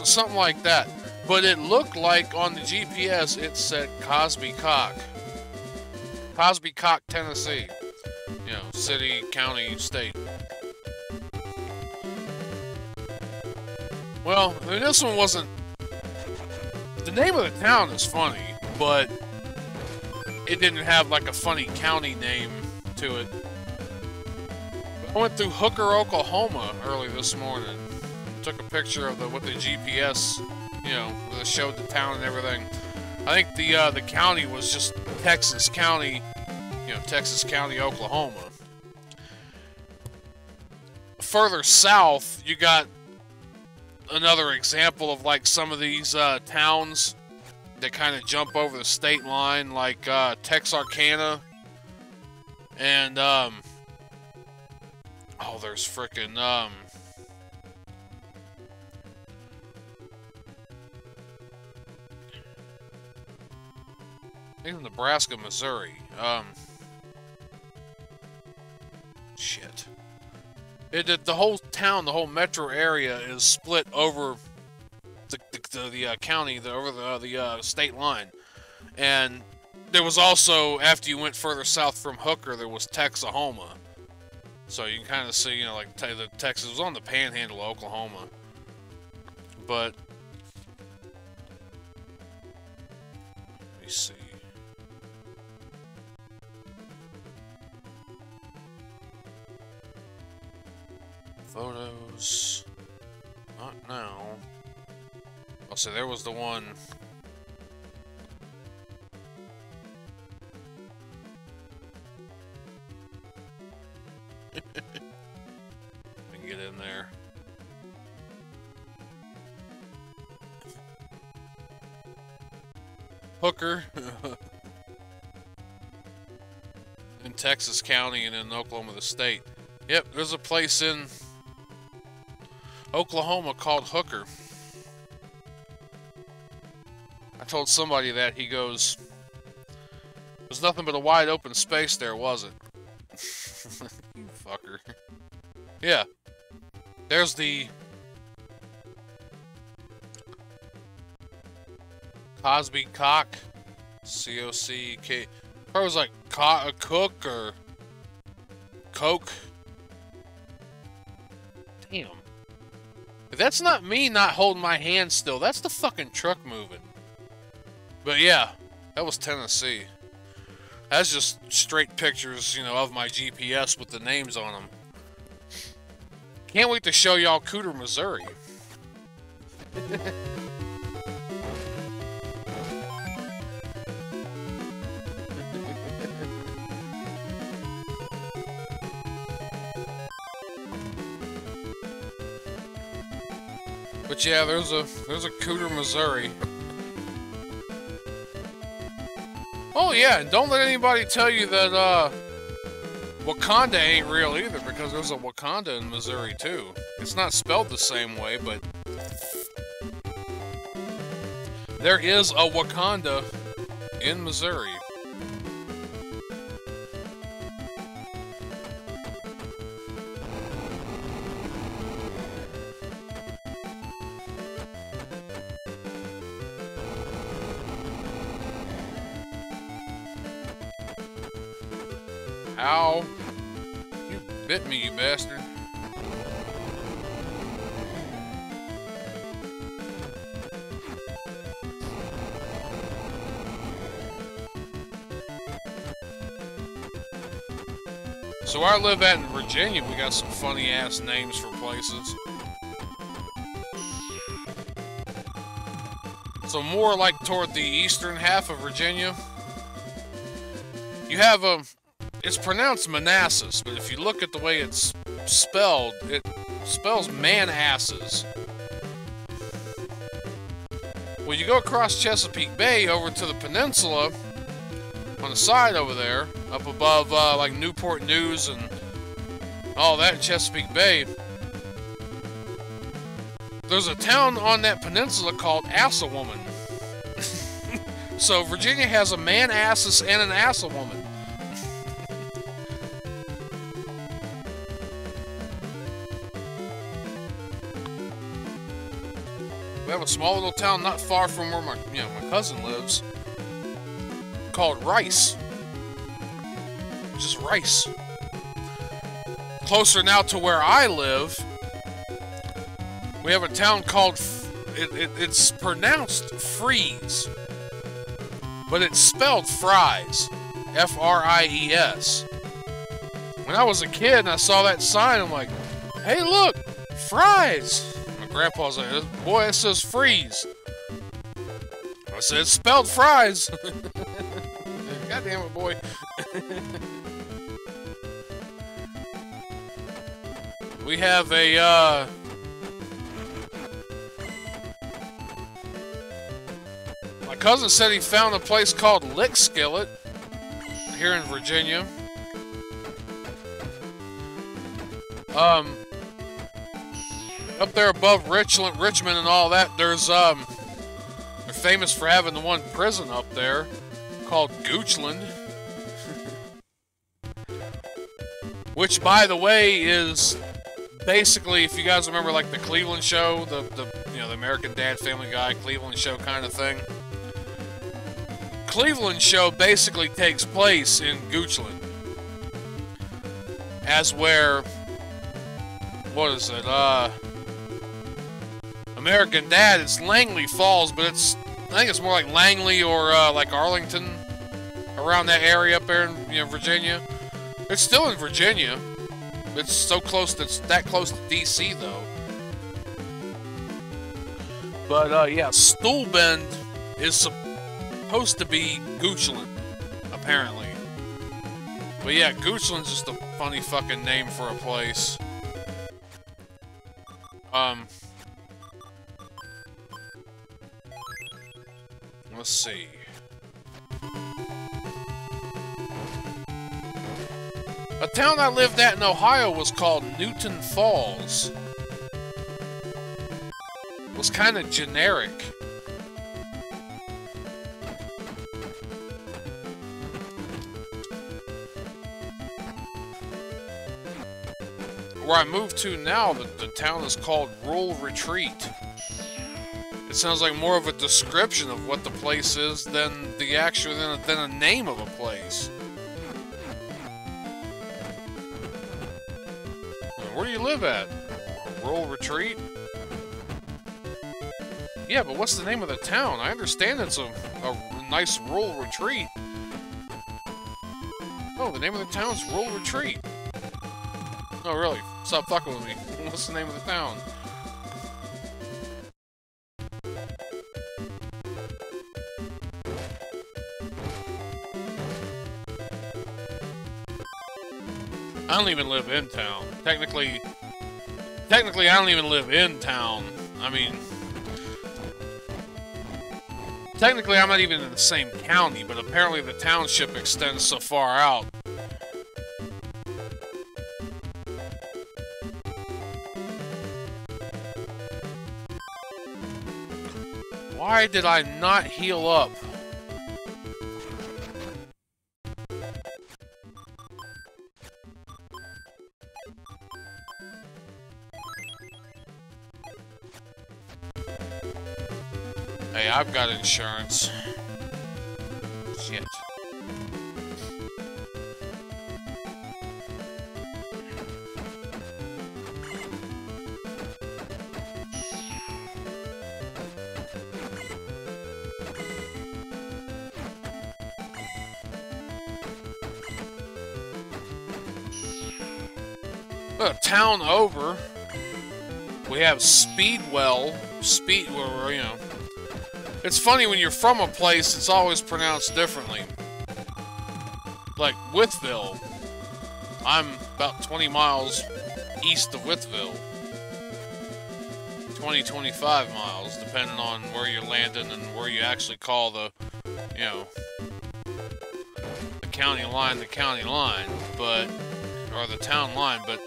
something like that. But it looked like on the GPS it said Cosby Cock. Cosby Cock, Tennessee. You know, city, county, state. Well, I mean, this one wasn't The name of the town is funny, but it didn't have like a funny county name to it. I went through Hooker, Oklahoma early this morning. Took a picture of with the GPS, you know, that showed the town and everything. I think the county was just Texas County, you know, Texas County, Oklahoma. Further south, you got another example of like some of these towns that kind of jump over the state line, like Texarkana, and oh, there's frickin' I think Nebraska, Missouri. Shit. The whole town, the whole metro area is split over the county, over the state line. And there was also, after you went further south from Hooker, there was Texahoma. So you can kind of see, you know, like the Texas was on the panhandle of Oklahoma. But let me see. Photos. Not now. I'll say there was the one. I can get in there. Hooker. In Texas County and in Oklahoma, the state. Yep, there's a place in Oklahoma called Hooker. I told somebody that, he goes, "There's nothing but a wide open space there, was it?" You fucker. Yeah. There's the Cosby Cock. C-O-C-K. Probably was like Cook or Coke. Damn. If that's not me not holding my hand still, that's the fucking truck moving. But yeah, that was Tennessee. That's just straight pictures, you know, of my GPS with the names on them. Can't wait to show y'all Cooter, Missouri. But yeah, there's a Cooter, Missouri. Oh yeah, and don't let anybody tell you that Wakanda ain't real either, because there's a Wakanda in Missouri too. It's not spelled the same way, but there is a Wakanda in Missouri. Ow. You bit me, you bastard. So where I live at in Virginia, we got some funny-ass names for places. So more like toward the eastern half of Virginia, you have a... It's pronounced Manassas, but if you look at the way it's spelled, it spells man-asses. When you go across Chesapeake Bay over to the peninsula, on the side over there, up above like Newport News and all that in Chesapeake Bay, there's a town on that peninsula called Assawoman. So Virginia has a Manassas and an Assawoman. We have a small little town not far from where my cousin lives, called Rice. Just Rice. Closer now to where I live, we have a town called it's pronounced freeze, but it's spelled fries, F-R-I-E-S. When I was a kid and I saw that sign, I'm like, hey, look, fries. My grandpa's like, boy, it says freeze. I said, it's spelled fries. God damn it, boy. We have a, my cousin said he found a place called Lick Skillet here in Virginia. Up there above Richmond and all that, there's, they're famous for having the one prison up there called Goochland. Which, by the way, is basically, if you guys remember, like, the Cleveland show, the American Dad, Family Guy, Cleveland show kind of thing. Cleveland show basically takes place in Goochland. As where, what is it, American Dad, it's Langley Falls, but it's, I think it's more like Langley or, like Arlington, around that area up there in, Virginia. It's still in Virginia. It's so close, it's that close to DC, though. But, yeah, Stoolbend is supposed to be Goochland, apparently. But yeah, Goochland's just a funny fucking name for a place. Let's see. A town I lived at in Ohio was called Newton Falls. It was kind of generic. Where I moved to now, the town is called Rural Retreat. It sounds like more of a description of what the place is than the actual, than a name of a place. Where do you live at? Rural Retreat? Yeah, but what's the name of the town? I understand it's a nice rural retreat. Oh, the name of the town's Rural Retreat. No, really. Stop fucking with me. What's the name of the town? I don't even live in town. Technically, I don't even live in town. I mean, technically, I'm not even in the same county, but apparently the township extends so far out. Why did I not heal up? Hey, I've got insurance. Shit. A town over, we have Speedwell. Well, you know. It's funny, when you're from a place, it's always pronounced differently. Like Withville. I'm about 20 miles east of Withville. 20-25 miles, depending on where you're landing and where you actually call the, you know, the county line, but, or the town line, but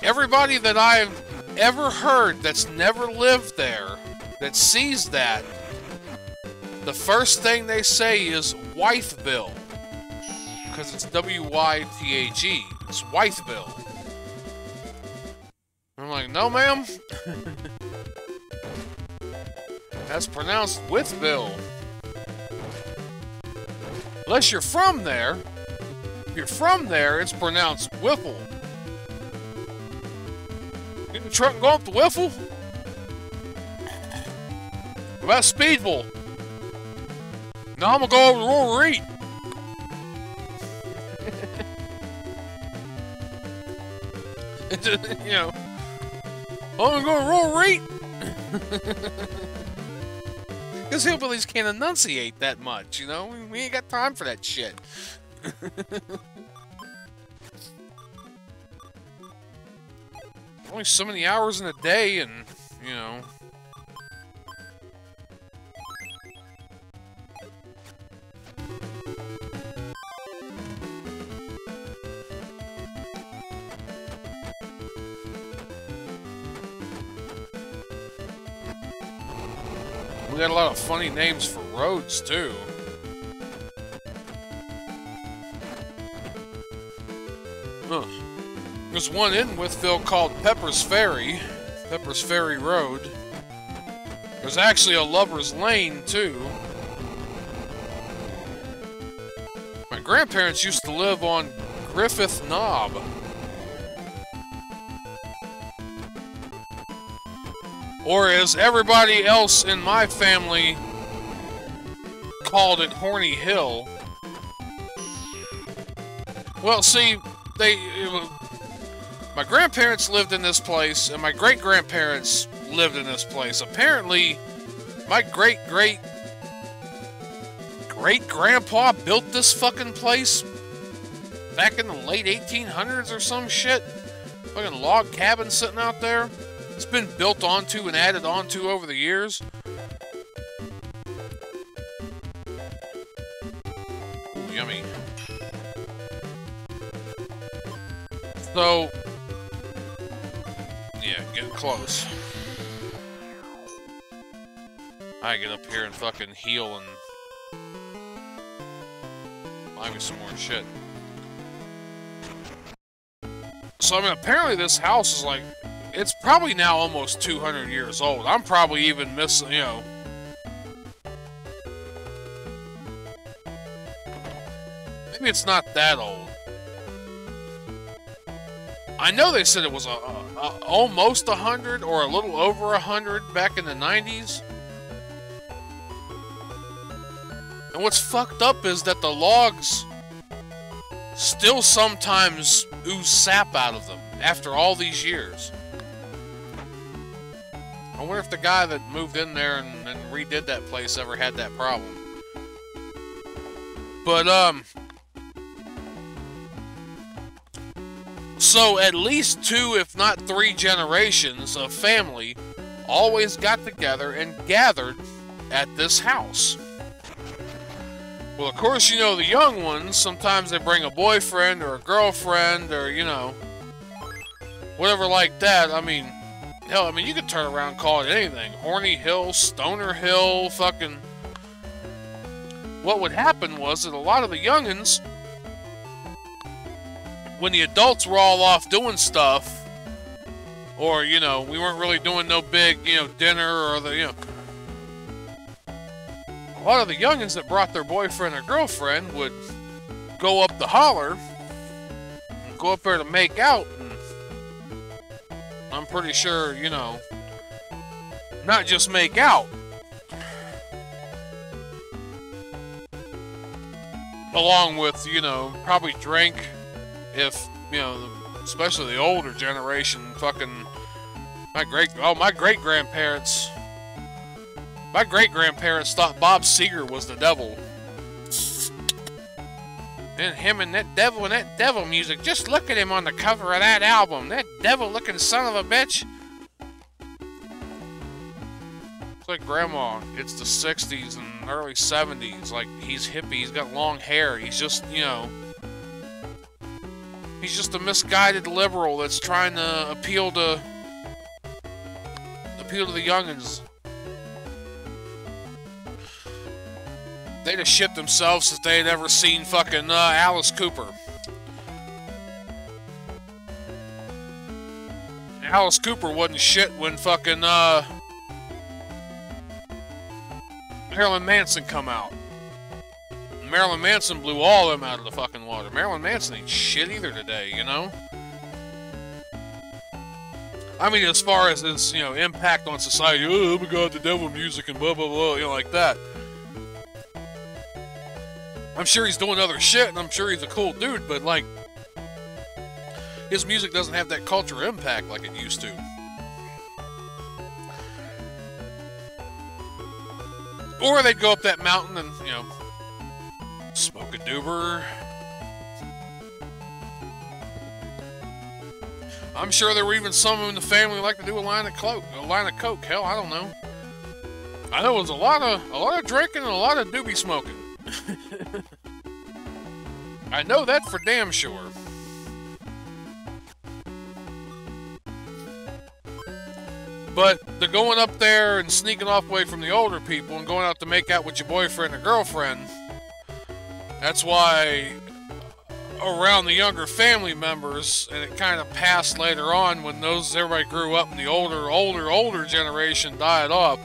everybody that I've ever heard that's never lived there, that sees that, the first thing they say is Wytheville. Because it's W-Y-T-H-E. It's Wytheville. I'm like, no ma'am. That's pronounced Withville. Unless you're from there. If you're from there, it's pronounced Whipple. truck and go up the Wiffle? What about Speedville? No, I'm gonna go over to Royal Reed. You know, I'm gonna go to Royal Reed. Because hillbillies can't enunciate that much, you know? We ain't got time for that shit. Only so many hours in a day, and, you know... We got a lot of funny names for roads, too. There's one in Withville called Pepper's Ferry Road. There's actually a Lover's Lane, too. My grandparents used to live on Griffith Knob. Or as everybody else in my family called it, Horny Hill. Well, see, my grandparents lived in this place, and my great-grandparents lived in this place. Apparently, my great-great-grandpa built this fucking place back in the late 1800s or some shit. Fucking log cabin sitting out there. It's been built onto and added onto over the years. Ooh, yummy. So, yeah, getting close. I get up here and fucking heal and buy me some more shit. So, I mean, apparently this house is like, it's probably now almost 200 years old. I'm probably even missing, you know. Maybe it's not that old. I know they said it was almost 100 or a little over 100 back in the 90s. And what's fucked up is that the logs still sometimes ooze sap out of them after all these years. I wonder if the guy that moved in there and redid that place ever had that problem. But, so at least 2, if not 3 generations of family always got together and gathered at this house. Well, of course, you know, the young ones, sometimes they bring a boyfriend or a girlfriend or, you know, whatever like that. I mean, hell, I mean, you could turn around and call it anything. Horny Hill, Stoner Hill, fucking... What would happen was that a lot of the youngins, when the adults were all off doing stuff, or, you know, we weren't really doing no big, you know, dinner or the, you know... A lot of the youngins that brought their boyfriend or girlfriend would go up the holler, and go up there to make out, and I'm pretty sure, you know, not just make out. Along with, you know, probably drink if, you know, especially the older generation, fucking, my great-grandparents thought Bob Seger was the devil. And him and that devil music, just look at him on the cover of that album. That devil-looking son of a bitch. It's like Grandma. It's the 60s and early 70s. Like, he's hippie, he's got long hair. He's just, you know... He's just a misguided liberal that's trying to appeal to the youngins. They'd have shit themselves if they had ever seen fucking Alice Cooper. Alice Cooper wasn't shit when fucking Marilyn Manson come out. Marilyn Manson blew all of them out of the fucking water. Marilyn Manson ain't shit either today, you know? I mean, as far as his, you know, impact on society, oh my god, the devil music and blah, blah, blah, you know, like that. I'm sure he's doing other shit, and I'm sure he's a cool dude, but, like, his music doesn't have that cultural impact like it used to. Or they'd go up that mountain and, you know, smoke a doober. I'm sure there were even some in the family who like to do a line of coke. Hell, I don't know. I know it was a lot of drinking and a lot of doobie smoking. I know that for damn sure. But the going up there and sneaking off away from the older people and going out to make out with your boyfriend or girlfriend, that's why around the younger family members, and it kind of passed later on when everybody grew up and the older generation died off.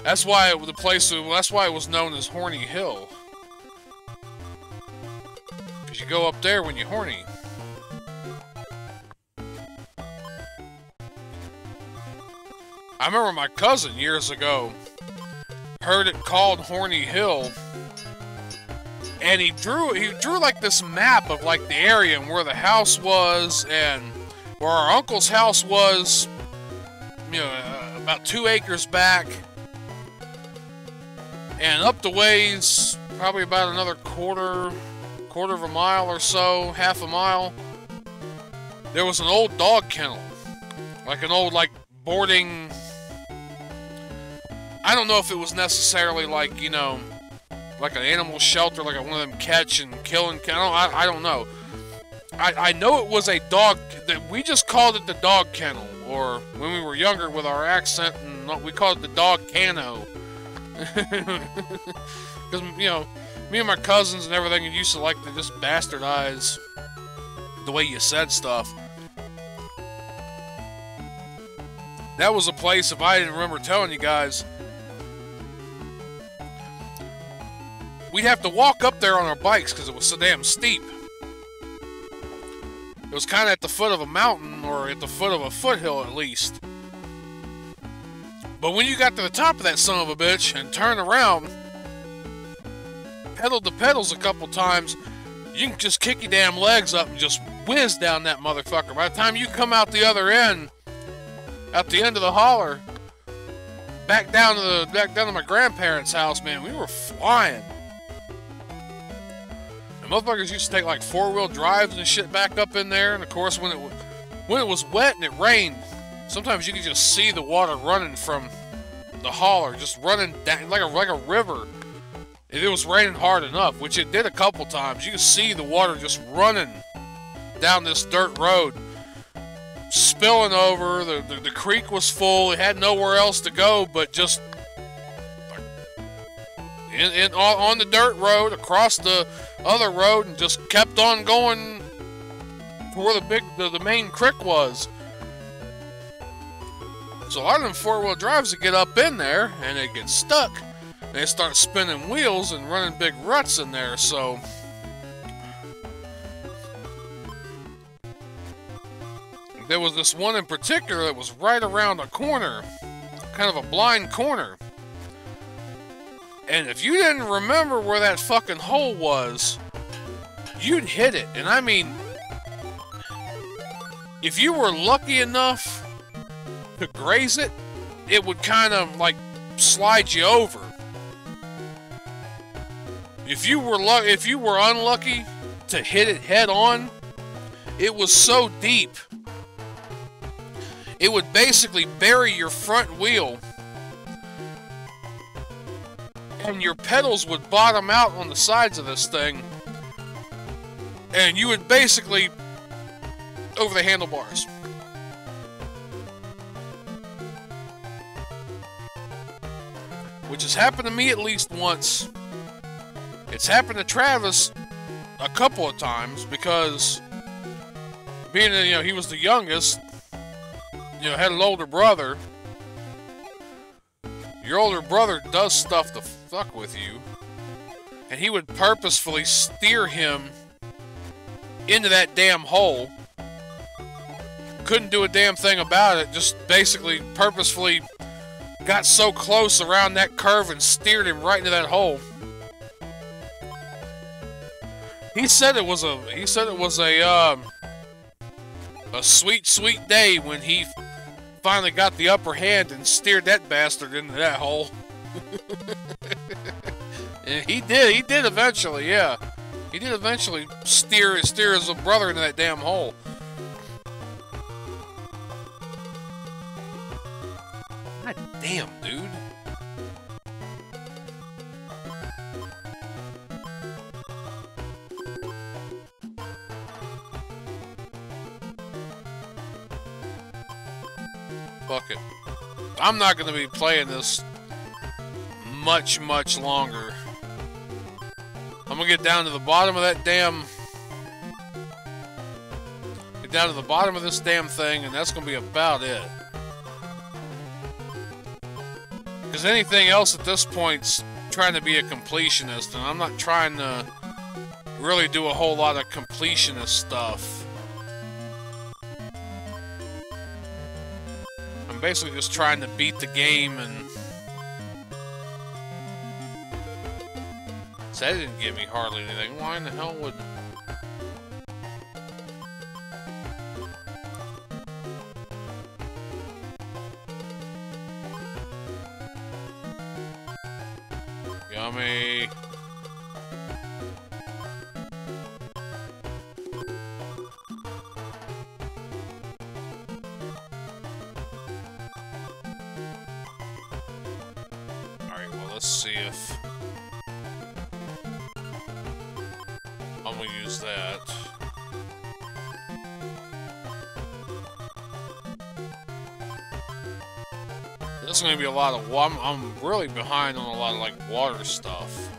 That's why that's why it was known as Horny Hill. Because you go up there when you're horny. I remember my cousin years ago heard it called Horny Hill, and he drew like this map of like the area and where the house was and where our uncle's house was, you know, about 2 acres back, and up the ways probably about another quarter of a mile or so, half a mile, there was an old dog kennel, like an old like boarding. I don't know if it was necessarily like, you know, like an animal shelter, like one of them catch and killing. I don't know. I know it was a dog. We just called it the dog kennel, or when we were younger with our accent, and we called it the dog cano. Because, you know, me and my cousins and everything used to like to just bastardize the way you said stuff. That was a place, if I didn't remember telling you guys, we'd have to walk up there on our bikes because it was so damn steep. It was kind of at the foot of a mountain, or at the foot of a foothill at least. But when you got to the top of that son of a bitch and turned around, pedaled the pedals a couple times, you can just kick your damn legs up and just whiz down that motherfucker. By the time you come out the other end, out the end of the holler, back down to my grandparents' house, man, we were flying. Motherfuckers used to take like 4-wheel drives and shit back up in there, and of course when it was wet and it rained, sometimes you could just see the water running from the holler, just running down like a river. If it was raining hard enough, which it did a couple times, you could see the water just running down this dirt road, spilling over. The creek was full. It had nowhere else to go but just on the dirt road, across the other road, and just kept on going to where the main creek was. So a lot of them 4-wheel drives would get up in there and they get stuck. And they start spinning wheels and running big ruts in there. So there was this one in particular that was right around a corner, kind of a blind corner. And if you didn't remember where that fucking hole was, you'd hit it. And I mean, if you were lucky enough to graze it, it would kind of like slide you over. If you were unlucky to hit it head on, it was so deep, it would basically bury your front wheel, and your pedals would bottom out on the sides of this thing, and you would basically over the handlebars. Which has happened to me at least once. It's happened to Travis a couple of times, because being, you know, he was the youngest, you know, had an older brother. Your older brother does stuff to fuck with you, and he would purposefully steer him into that damn hole couldn't do a damn thing about it. Just basically purposefully got so close around that curve and steered him right into that hole. He said it was a sweet, sweet day when he finally got the upper hand and steered that bastard into that hole. And he did eventually, yeah. He did eventually steer his brother into that damn hole. God damn, dude. Fuck it. I'm not gonna be playing this much longer. I'm gonna get down to the bottom of that damn... Get down to the bottom of this damn thing, and that's gonna be about it. Because anything else at this point's trying to be a completionist, and I'm not trying to really do a whole lot of completionist stuff. I'm basically just trying to beat the game, and... So that didn't give me hardly anything. Why in the hell would... Yummy. Alright, well, let's see if... I'm gonna use that. This is gonna be a lot of... I'm really behind on a lot of, like, water stuff.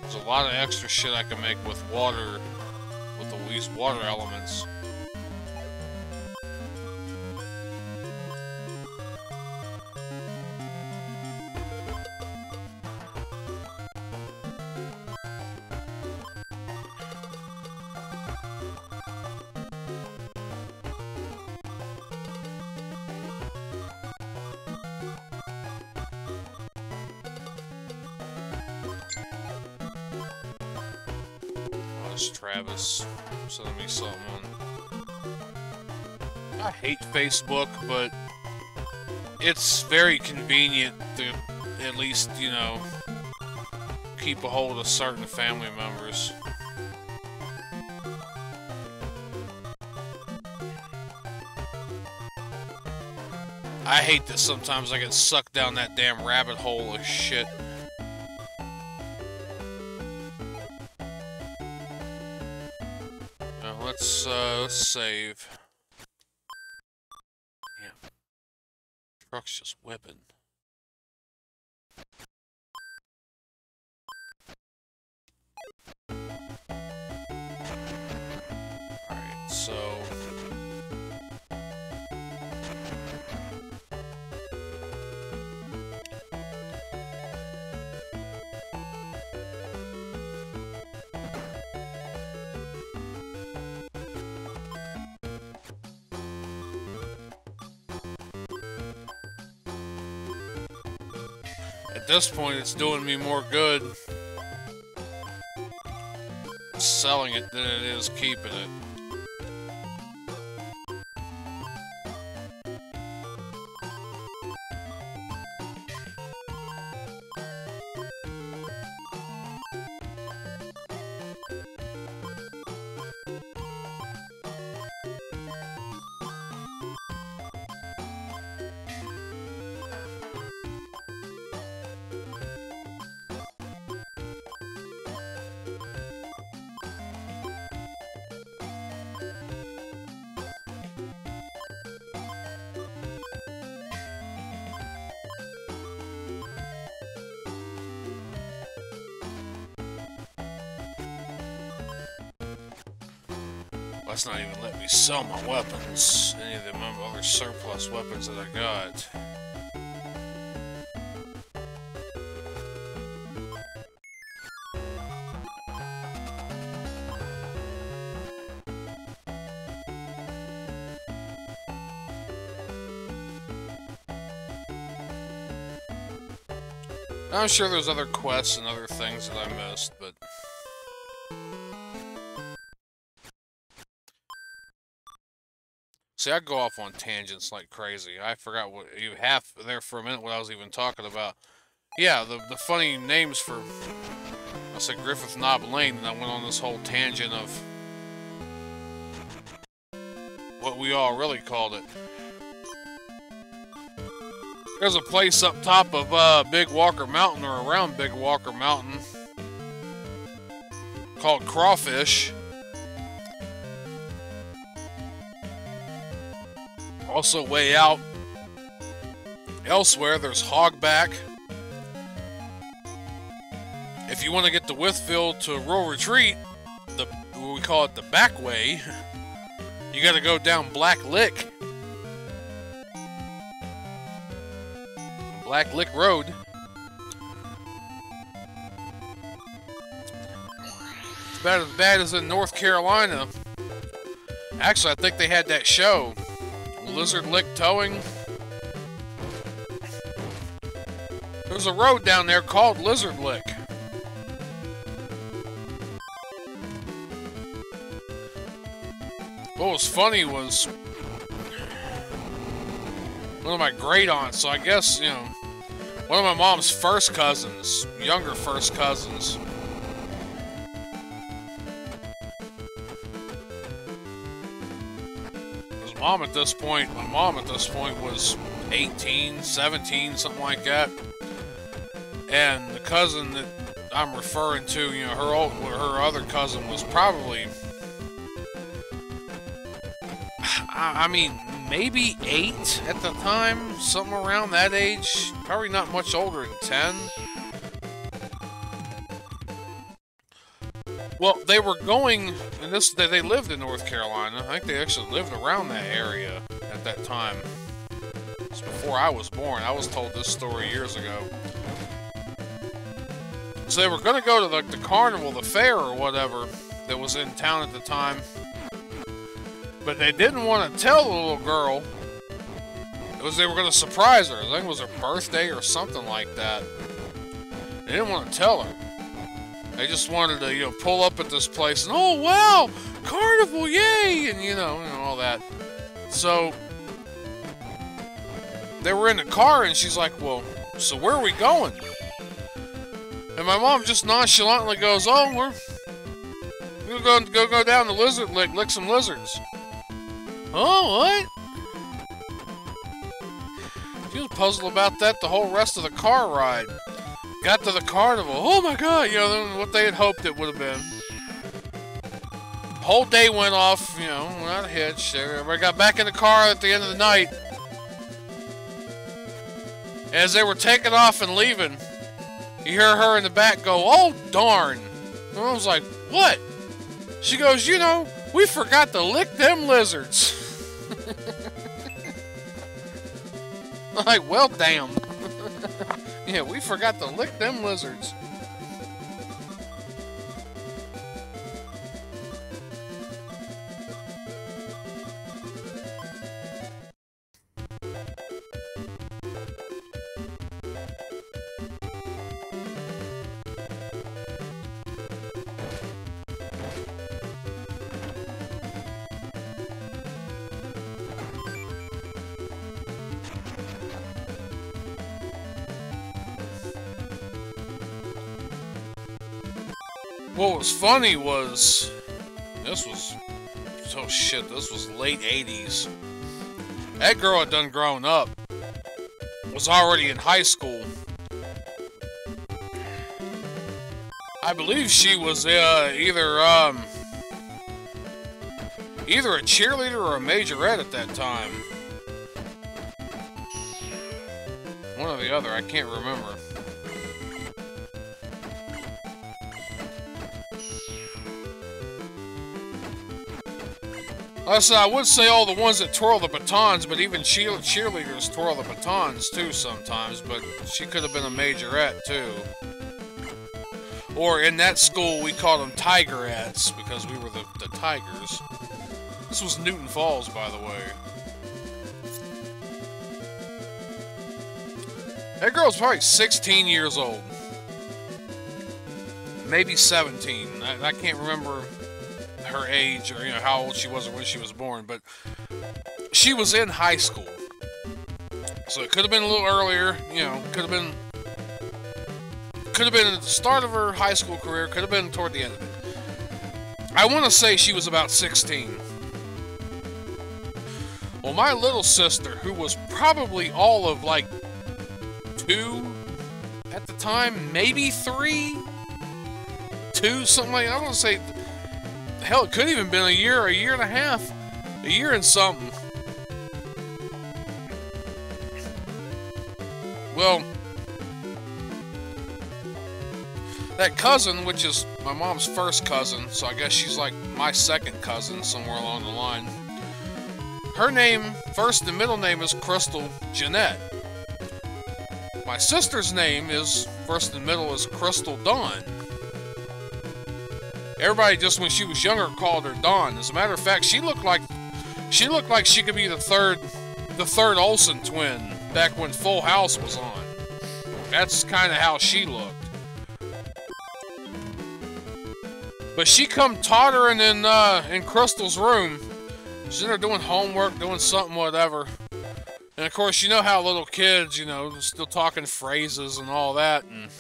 There's a lot of extra shit I can make with water, with these water elements. Travis sending me something on... I hate Facebook, but it's very convenient to at least, you know, keep a hold of certain family members. I hate that sometimes I get sucked down that damn rabbit hole of shit. Let's save. Yeah. Truck's just whipping. Alright, so... At this point, it's doing me more good selling it than it is keeping it. Let's not even let me sell my weapons. Any of the other surplus weapons that I got. I'm sure there's other quests and other things that I missed, but... See, I go off on tangents like crazy. I forgot what you half there for a minute what I was even talking about. Yeah, the funny names for... I said Griffith Knob Lane, and I went on this whole tangent of... what we all really called it. There's a place up top of Big Walker Mountain, or around Big Walker Mountain, called Crawfish. Also, way out elsewhere, there's Hogback. If you want to get to Withfield to Rural Retreat, we call it the back way, you gotta go down Black Lick. Black Lick Road. It's about as bad as in North Carolina. Actually, I think they had that show. Lizard Lick Towing. There's a road down there called Lizard Lick. What was funny was one of my great aunts, so I guess, you know, one of my mom's first cousins, younger first cousins. My mom at this point was 18, 17, something like that. And the cousin that I'm referring to, you know, her other cousin was probably, I mean, maybe 8 at the time, something around that age. Probably not much older than 10. Well, they were going, and they lived in North Carolina. I think they actually lived around that area at that time. It's before I was born. I was told this story years ago. So they were going to go to the carnival, the fair or whatever that was in town at the time. But they didn't want to tell the little girl. They were going to surprise her. I think it was her birthday or something like that. They didn't want to tell her. They just wanted to, you know, pull up at this place and, oh, wow, carnival, yay, and, you know, all that. So, they were in the car, and she's like, well, so where are we going? And my mom just nonchalantly goes, oh, we're going to go down the Lizard Lick, lick some lizards. Oh, what? She was puzzled about that the whole rest of the car ride. Got to the carnival. Oh my god, you know, what they had hoped it would have been. Whole day went off, you know, without a hitch. Everybody got back in the car at the end of the night. As they were taking off and leaving, you hear her in the back go, oh darn. And I was like, what? She goes, you know, we forgot to lick them lizards. I'm like, well, damn. Yeah, we forgot to lick them lizards. What was funny was, this was late 80s. That girl had done grown up, was already in high school. I believe she was either a cheerleader or a majorette at that time. One or the other, I can't remember. I would say all the ones that twirl the batons, but even cheerleaders twirl the batons too sometimes, but she could have been a majorette too. Or in that school we called them tigerettes, because we were the tigers. This was Newton Falls, by the way. That girl's probably 16 years old. Maybe 17. I can't remember her age or, you know, how old she was or when she was born, but she was in high school. So it could have been a little earlier, you know, could have been at the start of her high school career, could have been toward the end of it. I want to say she was about 16. Well, my little sister, who was probably all of like 2 at the time, maybe 3, 2, something like that. I want to say, hell, it could have even been a year and a half, a year and something. Well, that cousin, which is my mom's first cousin, so I guess she's like my second cousin somewhere along the line. Her name, first and middle name, is Crystal Jeanette. My sister's name is, first and middle, is Crystal Dawn. Everybody just, when she was younger, called her Dawn. As a matter of fact, she looked like she could be the third Olsen twin back when Full House was on. That's kind of how she looked. But she come tottering in Crystal's room. She's in there doing homework, doing something, whatever. And of course, you know how little kids, you know, still talking phrases and all that. And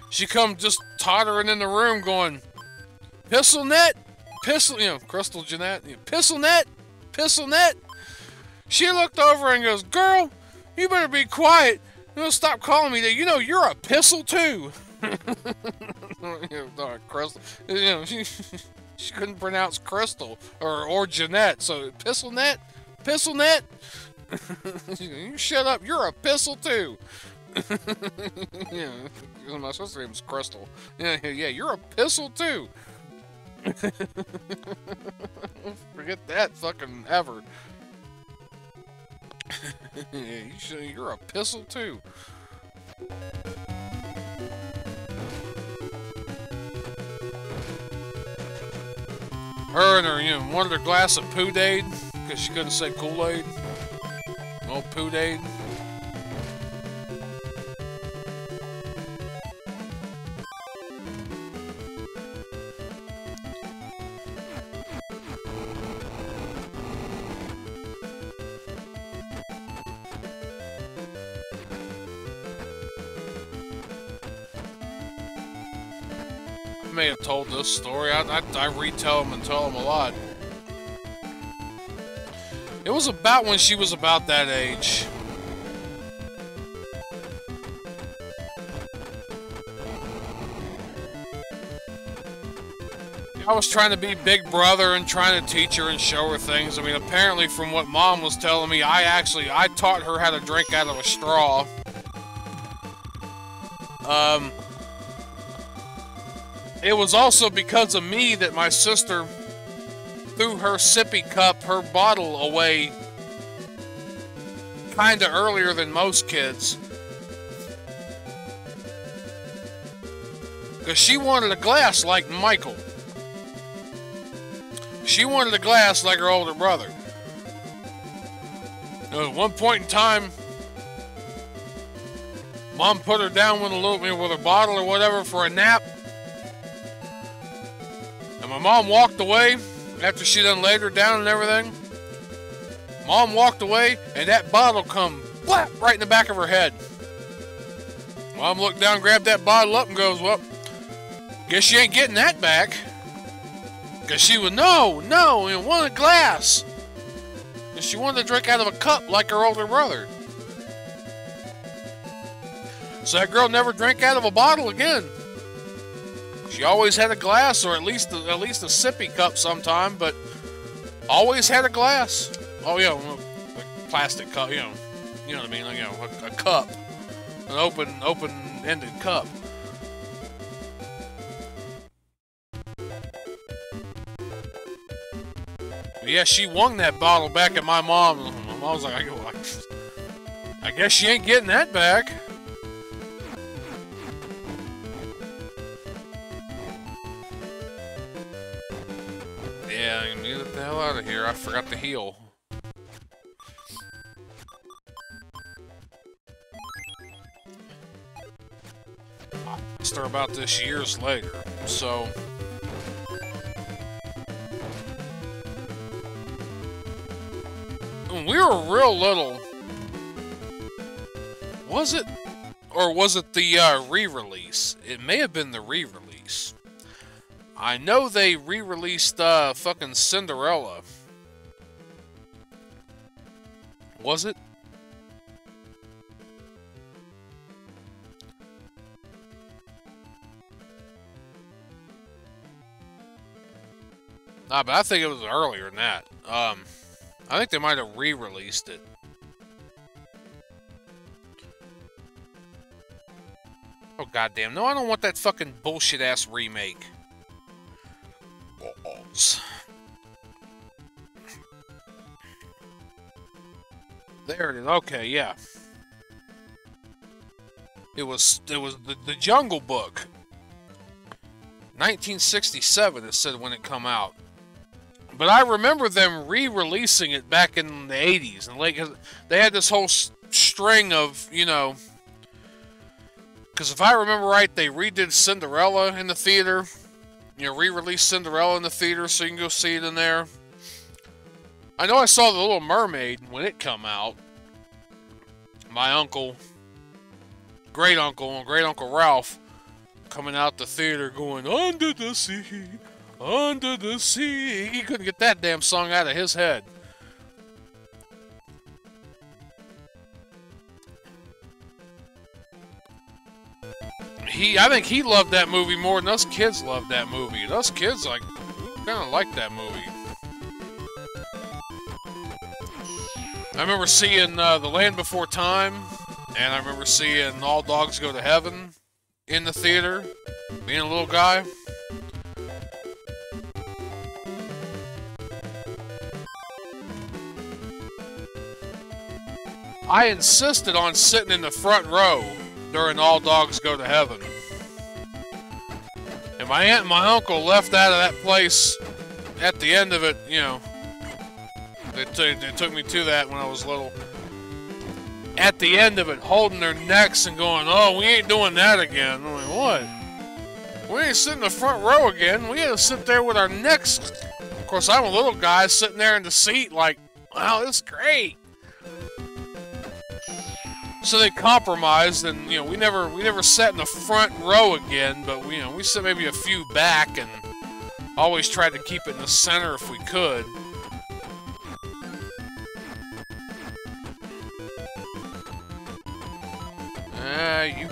she come just tottering in the room going, "Pistol net, pistol," you know, Crystal Jeanette, "Pistol net, pistol net." She looked over and goes, "Girl, you better be quiet. You know, stop calling me that. You know, you're a pistol too." You know, Crystal, you know, she couldn't pronounce Crystal or Jeanette, so pistol net, pistol net. You shut up. You're a pistol too. Yeah, my sister's name is Crystal. Yeah, you're a pistol too. Forget that fucking ever. Yeah, you're a pistol too. Her and her, you know, wanted her glass of Poo-Daid because she couldn't say Kool-Aid. Oh, Poo-Daid. I may have told this story. I retell them and tell them a lot. It was about when she was about that age. I was trying to be big brother and trying to teach her and show her things. I mean, apparently from what Mom was telling me, I taught her how to drink out of a straw. It was also because of me that my sister threw her sippy cup, her bottle, away kinda earlier than most kids. Because she wanted a glass like Michael. She wanted a glass like her older brother. At one point in time, Mom put her down with a bottle or whatever for a nap. And my mom walked away after she done laid her down and everything. Mom walked away and that bottle come flap right in the back of her head. Mom looked down, grabbed that bottle up and goes, "Well, guess you ain't getting that back." Because she would, no, you want a glass. And she wanted to drink out of a cup like her older brother. So that girl never drank out of a bottle again. She always had a glass, or at least a sippy cup sometime, but always had a glass. Oh yeah, like plastic cup, you know what I mean, like, you know, a cup, an open-ended cup. But yeah, she wung that bottle back at my mom. My mom was like, I guess she ain't getting that back. Yeah, I can get the hell out of here. I forgot to heal. asked her about this years later, so... When we were real little... Was it? Or was it the re-release? It may have been the re-release. I know they re-released fucking Cinderella. Was it? Nah, but I think it was earlier than that. I think they might have re-released it. Oh, goddamn. No, I don't want that fucking bullshit-ass remake. Balls. There it is. Okay, yeah. It was the Jungle Book. 1967, it said when it come out. But I remember them re-releasing it back in the 80s. And like, they had this whole string of, you know... Because if I remember right, they redid Cinderella in the theater. You know, re-released Cinderella in the theater so you can go see it in there. I know I saw The Little Mermaid when it come out. My uncle, great uncle Ralph, coming out the theater going, under the sea, under the sea. He couldn't get that damn song out of his head. I think he loved that movie more than us kids loved that movie. And us kids, like, kind of liked that movie. I remember seeing The Land Before Time, and I remember seeing All Dogs Go to Heaven in the theater, being a little guy. I insisted on sitting in the front row during All Dogs Go to Heaven. And my aunt and my uncle left out of that place at the end of it, you know. They took me to that when I was little. At the end of it, holding their necks and going, oh, we ain't doing that again. I'm like, what? We ain't sitting in the front row again. We had to sit there with our necks. Of course, I'm a little guy sitting there in the seat like, wow, this is great. So they compromised, and you know, we never sat in the front row again, but you know, we sat maybe a few back, and always tried to keep it in the center if we could. You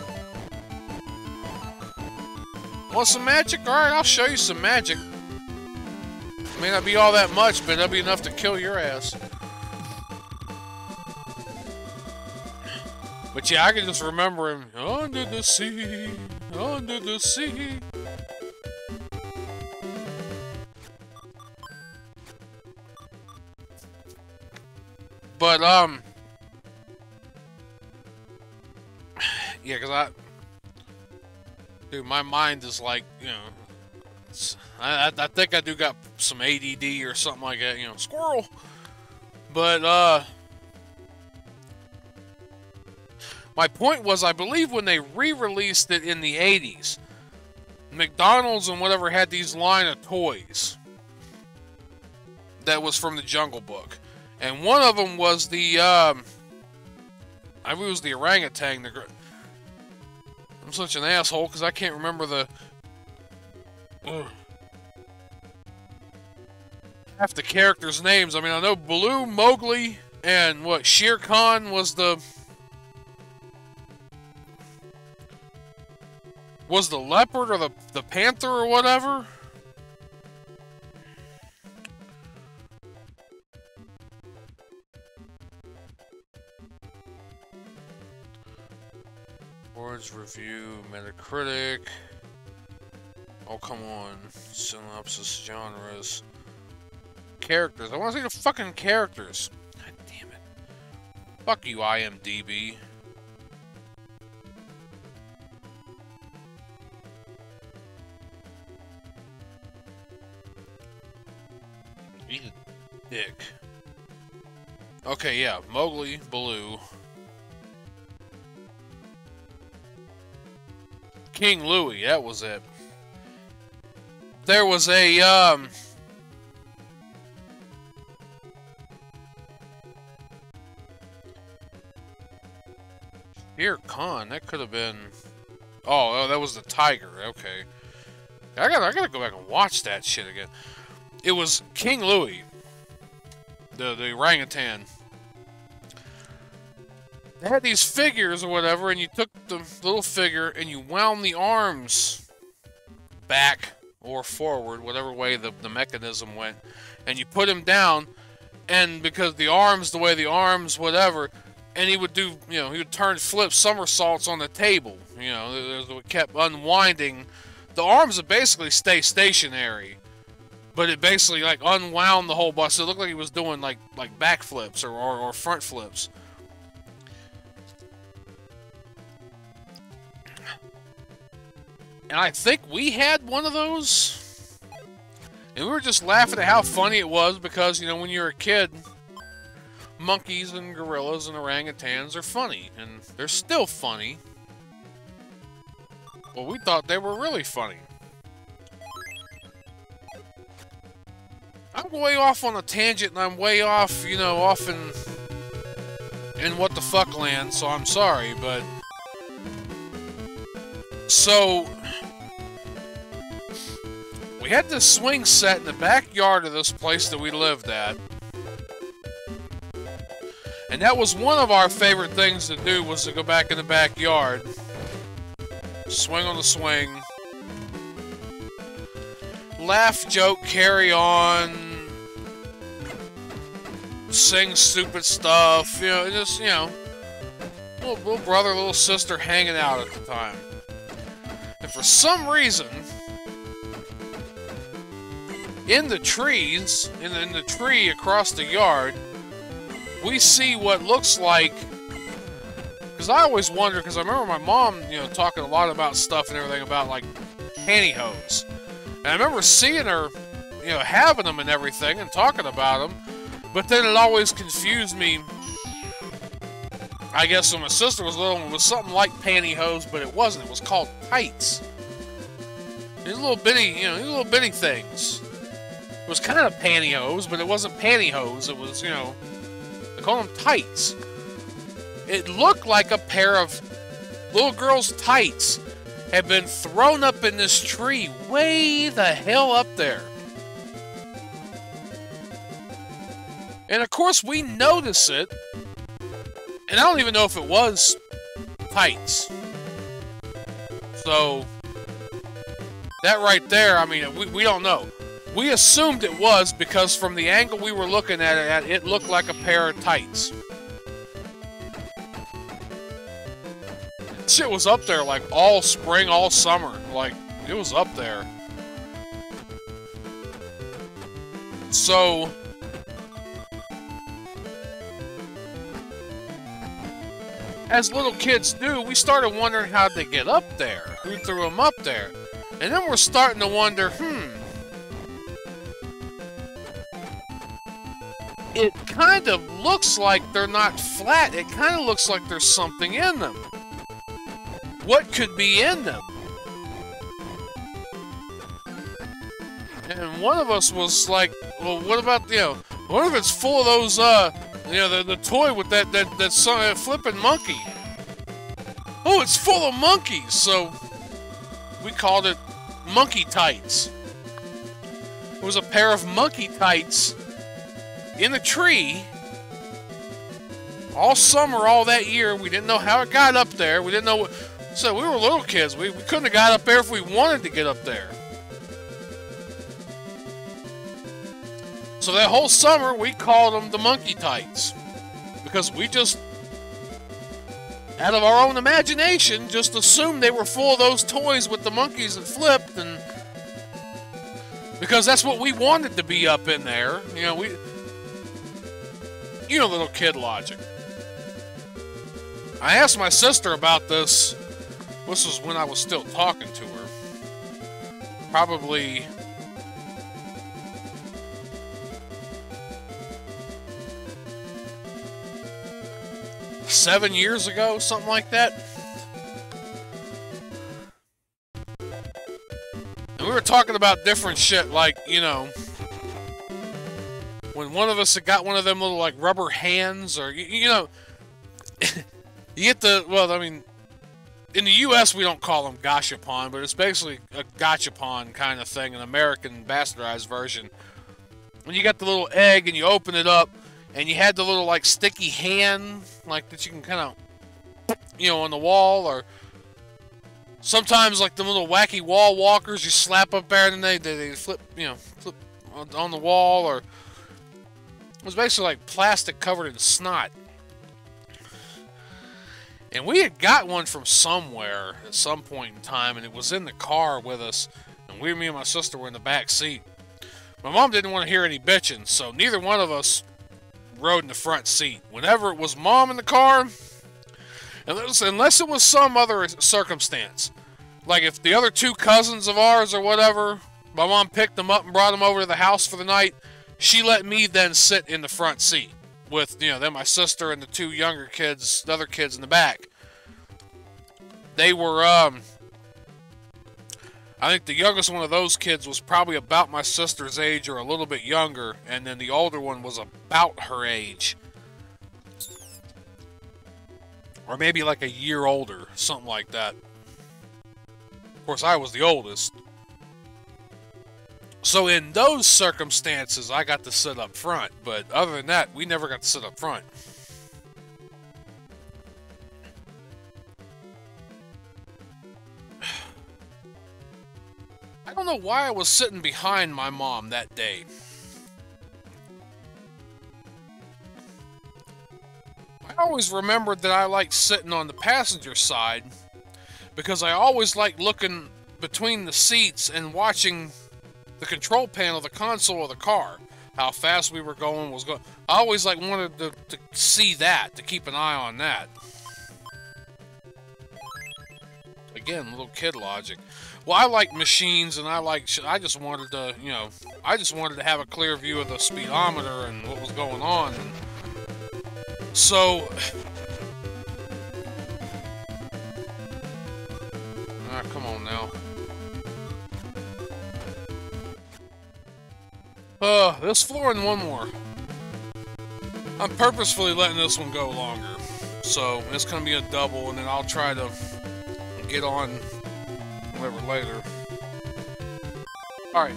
want some magic? Alright, I'll show you some magic. May not be all that much, but that'll be enough to kill your ass. But yeah, I can just remember him, under the sea, under the sea. But, yeah, because dude, my mind is like, you know, I think I do got some ADD or something like that, you know, squirrel. But, my point was, I believe when they re-released it in the 80s, McDonald's and whatever had these line of toys that was from the Jungle Book. And one of them was the, I believe it was the orangutan. I'm such an asshole because I can't remember the... half the characters' names. I mean, I know Baloo, Mowgli, and what, Shere Khan was the... Was the leopard or the panther or whatever? Words, review, Metacritic. Oh, come on. Synopsis, genres. Characters. I want to see the fucking characters. God damn it. Fuck you, IMDb. Eat a dick. Okay, yeah. Mowgli, Baloo. King Louie, that was it. There was a, Shere Khan, that could have been... Oh, that was the tiger, okay. I gotta go back and watch that shit again. It was King Louie, the orangutan. They had these figures or whatever, and you took the little figure and you wound the arms back or forward, whatever way the mechanism went, and you put him down, and because the arms, the way the arms, whatever, and he would do, you know, he would turn flip somersaults on the table, you know, it kept unwinding. The arms would basically stay stationary, but it basically, like, unwound the whole bus. It looked like he was doing, like back flips or front flips. And I think we had one of those. And we were just laughing at how funny it was because, you know, when you're a kid, monkeys and gorillas and orangutans are funny. And they're still funny. Well, we thought they were really funny. I'm way off on a tangent and I'm way off, you know, off in what the fuck land, so I'm sorry, but... So... we had this swing set in the backyard of this place that we lived at. And that was one of our favorite things to do, was to go back in the backyard. Swing on the swing. Laugh, joke, carry on. Sing stupid stuff. You know, just, you know. Little brother, little sister hanging out at the time. And for some reason... in the trees, in the tree across the yard, we see what looks like... Because I always wonder, because I remember my mom, you know, talking a lot about stuff and everything about, like, pantyhose. And I remember seeing her, you know, having them and everything and talking about them. But then it always confused me. I guess when my sister was little, it was something like pantyhose, but it wasn't. It was called tights. These little bitty, you know, these little bitty things. It was kind of pantyhose, but it wasn't pantyhose. It was, you know, they call them tights. It looked like a pair of little girls' tights had been thrown up in this tree way the hell up there. And of course, we notice it. And I don't even know if it was tights. So, that right there, I mean, we don't know. We assumed it was because from the angle we were looking at it looked like a pair of tights. Shit was up there like all spring, all summer. Like, it was up there. So... as little kids do, we started wondering how'd they get up there. Who threw them up there? And then we're starting to wonder, it kind of looks like they're not flat. It kind of looks like there's something in them. What could be in them? And one of us was like, well, what about, you know, what if it's full of those, you know, the toy with that flipping monkey? Oh, it's full of monkeys! So, we called it monkey tights. It was a pair of monkey tights in the tree all summer, all that year. We didn't know how it got up there. We didn't know what... So, we were little kids. We couldn't have got up there if we wanted to get up there. So that whole summer, we called them the monkey tights. Because we just, out of our own imagination, just assumed they were full of those toys with the monkeys that flipped, and because that's what we wanted to be up in there. You know, you know, little kid logic. I asked my sister about this. This was when I was still talking to her. Probably... 7 years ago, something like that. we were talking about different shit, like, you know, when one of us had got one of them little, like, rubber hands, or, you know, you get the, well, I mean, in the U.S. we don't call them gashapon, but it's basically a gachapon kind of thing, an American bastardized version. When you got the little egg and you open it up, and you had the little, like, sticky hand, like, that you can kind of, you know, on the wall, or sometimes, like, the little wacky wall walkers, you slap up there, and then they flip, you know, flip on the wall, or it was basically like plastic covered in snot. And we had got one from somewhere at some point in time, and it was in the car with us, and me and my sister were in the back seat. My mom didn't want to hear any bitching, so neither one of us rode in the front seat. Whenever it was Mom in the car, unless it was some other circumstance, like if the other two cousins of ours or whatever, my mom picked them up and brought them over to the house for the night, she let me then sit in the front seat with, you know, then my sister and the two younger kids, the other kids in the back. They were, I think the youngest one of those kids was probably about my sister's age or a little bit younger, and then the older one was about her age. Or maybe like a year older, something like that. Of course, I was the oldest. So in those circumstances, I got to sit up front, but other than that, we never got to sit up front. I don't know why I was sitting behind my mom that day. I always remembered that I liked sitting on the passenger side because I always liked looking between the seats and watching the control panel, the console of the car, how fast we were going, I always like wanted to see that, to keep an eye on that. Again, little kid logic. Well, I like machines, and I just wanted to, you know, I just wanted to have a clear view of the speedometer and what was going on. And so, come on now. This floor and one more. I'm purposefully letting this one go longer. So, it's gonna be a double, and then I'll try to get on whatever later. Alright.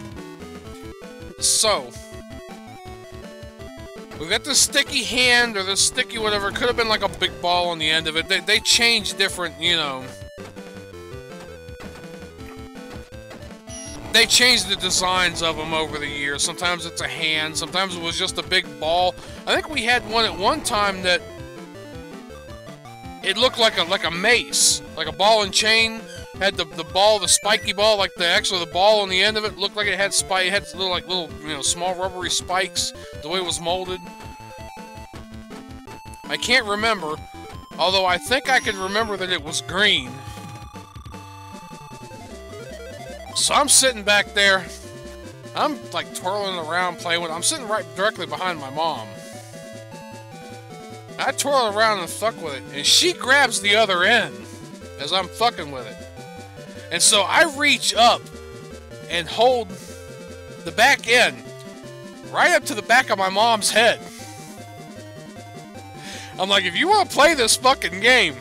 So, we got this sticky hand, or this sticky whatever. It could have been like a big ball on the end of it. They changed different, you know. They changed the designs of them over the years. Sometimes it's a hand, sometimes it was just a big ball. I think we had one at one time that it looked like a mace, like a ball and chain. Had the ball, the spiky ball, like the ball on the end of it looked like it had little you know, small rubbery spikes. The way it was molded, I can't remember. Although I think I can remember that it was green. So I'm sitting back there, I'm like twirling around playing with it. I'm sitting right directly behind my mom. I twirl around and fuck with it, and she grabs the other end as I'm fucking with it. And so I reach up and hold the back end right up to the back of my mom's head. I'm like, if you want to play this fucking game,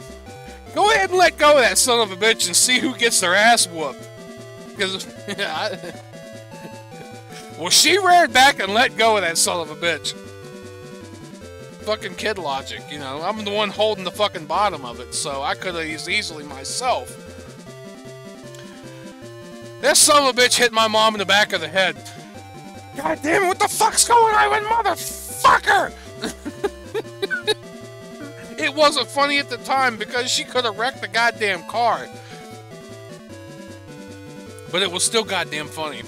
go ahead and let go of that son of a bitch and see who gets their ass whooped. Because, well, she reared back and let go of that son of a bitch. Fucking kid logic, you know. I'm the one holding the fucking bottom of it, so I could have easily myself. This son of a bitch hit my mom in the back of the head. God damn it, what the fuck's going on, motherfucker? It wasn't funny at the time because she could have wrecked the goddamn car. But it was still goddamn funny.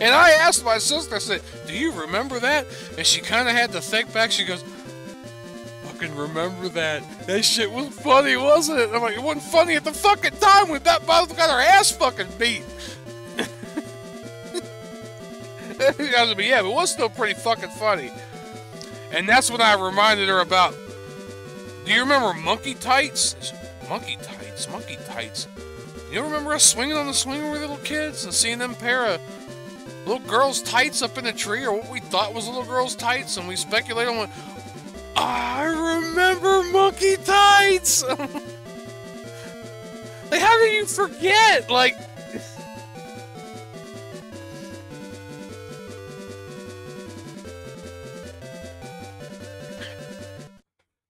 And I asked my sister, I said, do you remember that? And she kind of had to think back. She goes, fucking remember that. That shit was funny, wasn't it? I'm like, it wasn't funny at the fucking time when that mother got her ass fucking beat. Yeah, but it was still pretty fucking funny. And that's when I reminded her about, do you remember monkey tights? Monkey tights? Monkey tights? You remember us swinging on the swing when we were little kids and seeing them pair of little girls' tights up in a tree, or what we thought was little girls' tights, and we speculated on what. I remember monkey tights! Like, how do you forget? Like.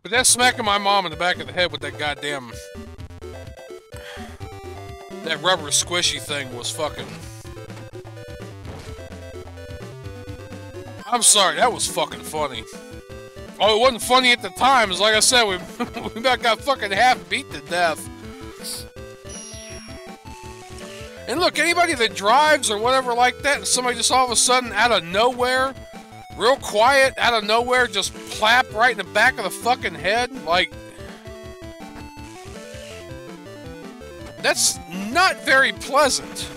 But that smacking my mom in the back of the head with that goddamn. That rubber squishy thing was fucking. I'm sorry, that was fucking funny. Oh, it wasn't funny at the time. It's like I said, we about got fucking half beat to death. And look, anybody that drives or whatever like that, and somebody just all of a sudden out of nowhere, real quiet, out of nowhere, just plap right in the back of the fucking head, like... That's not very pleasant.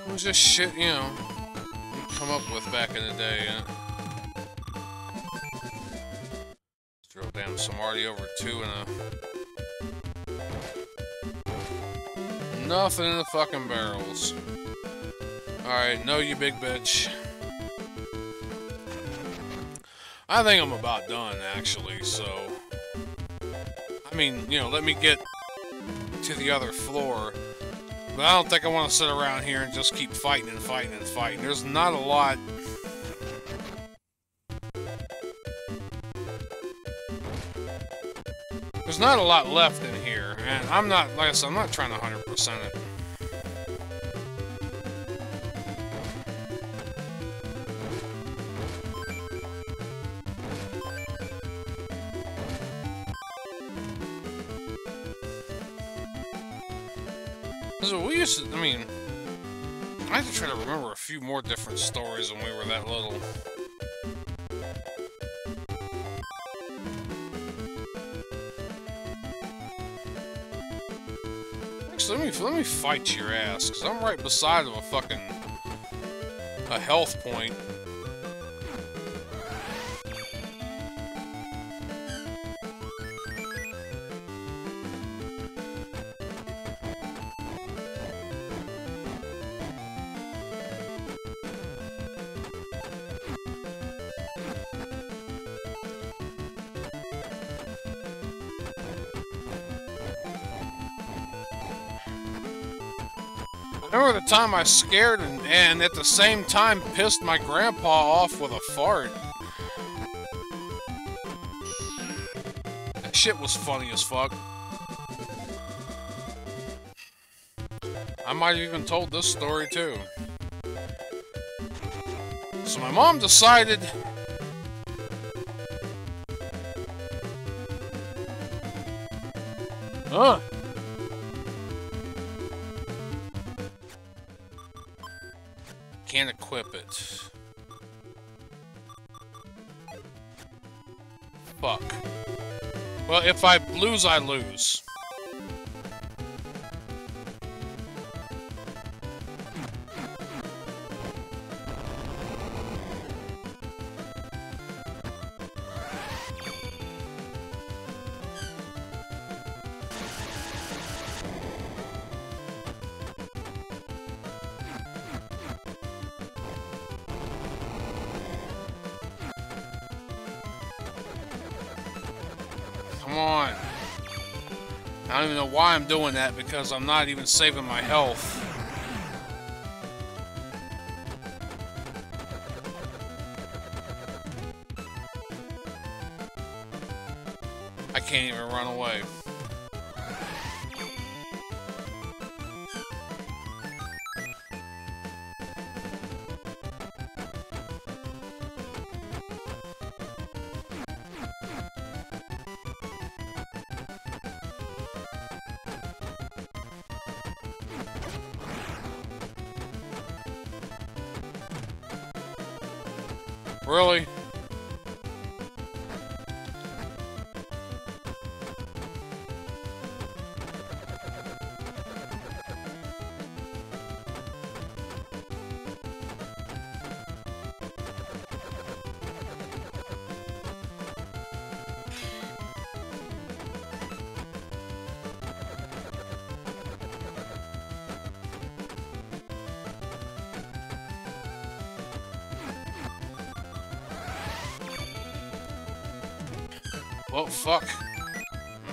It was just shit, you know, come up with back in the day, yeah. Throw damn Samarty over 2 and a... Nothing in the fucking barrels. Alright, no you big bitch. I think I'm about done, actually, so... I mean, you know, let me get to the other floor. But I don't think I want to sit around here and just keep fighting and fighting and fighting. There's not a lot... There's not a lot left in here, and I'm not, like I said, I'm not trying to 100% it. So we used to, I mean, I have to try to remember a few more different stories when we were that little. Actually, let me fight your ass, because I'm right beside of a health point. I remember the time I scared and at the same time pissed my grandpa off with a fart. That shit was funny as fuck. I might have even told this story too. So my mom decided... Can't equip it. Fuck. Well, if I lose, I lose. Come on. I don't even know why I'm doing that, because I'm not even saving my health. I can't even run away. Really? Well, fuck.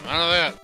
None of that.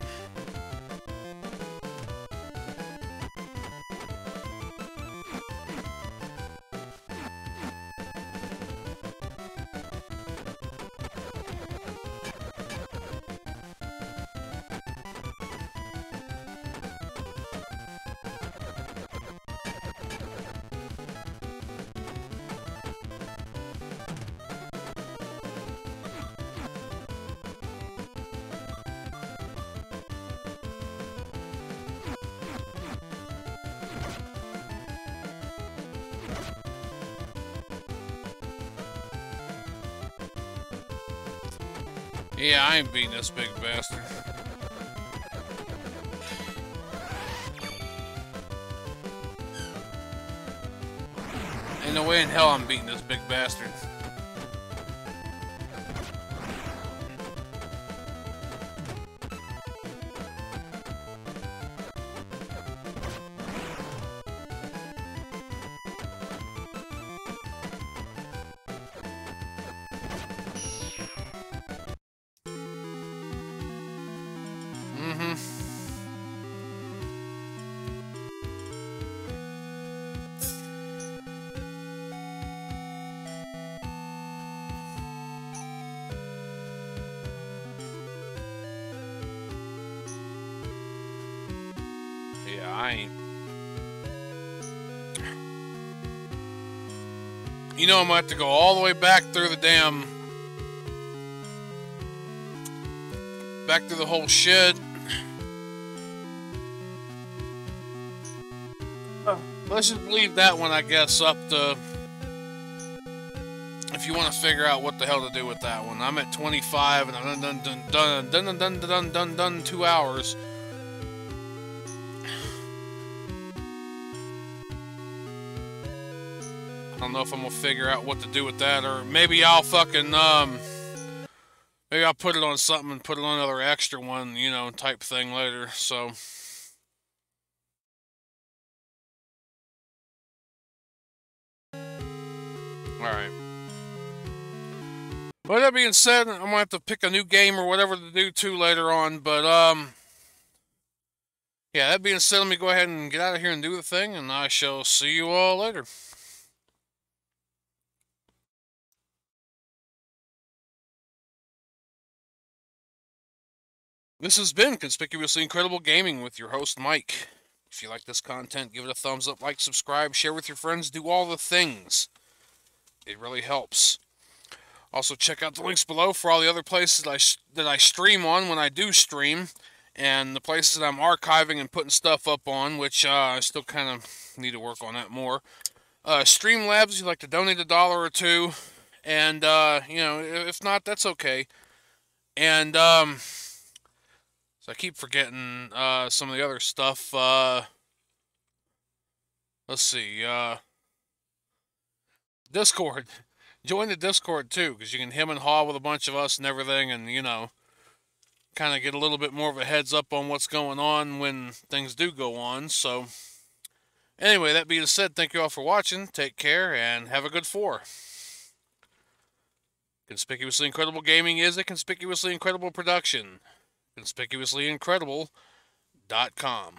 Yeah, I ain't beating this big bastard. Ain't no way in hell I'm beating this big bastard. Yeah, I ain't. You know, I'm gonna have to go all the way back through the damn... back through the whole shit. Let's just leave that one, I guess, up to... if you want to figure out what the hell to do with that one. I'm at 25 and I'm done 2 hours. I don't know if I'm gonna figure out what to do with that, or maybe I'll fucking, maybe I'll put it on something and put it on another extra one, you know, type thing later, so. Alright. Well, that being said, I'm gonna have to pick a new game or whatever to do too later on, but, yeah, that being said, let me go ahead and get out of here and do the thing, and I shall see you all later. This has been Conspicuously Incredible Gaming with your host, Mike. If you like this content, give it a thumbs up, like, subscribe, share with your friends, do all the things. It really helps. Also, check out the links below for all the other places that I stream on when I do stream, and the places that I'm archiving and putting stuff up on, which I still kind of need to work on that more. Streamlabs, if you'd like to donate $1 or $2, and, you know, if not, that's okay. And, so I keep forgetting some of the other stuff. Let's see. Discord. Join the Discord too, because you can hem and haw with a bunch of us and everything, and, you know, kind of get a little bit more of a heads up on what's going on when things do go on. So, anyway, that being said, thank you all for watching. Take care, and have a good 4. Conspicuously Incredible Gaming is a Conspicuously Incredible production. ConspicuouslyIncredible.com.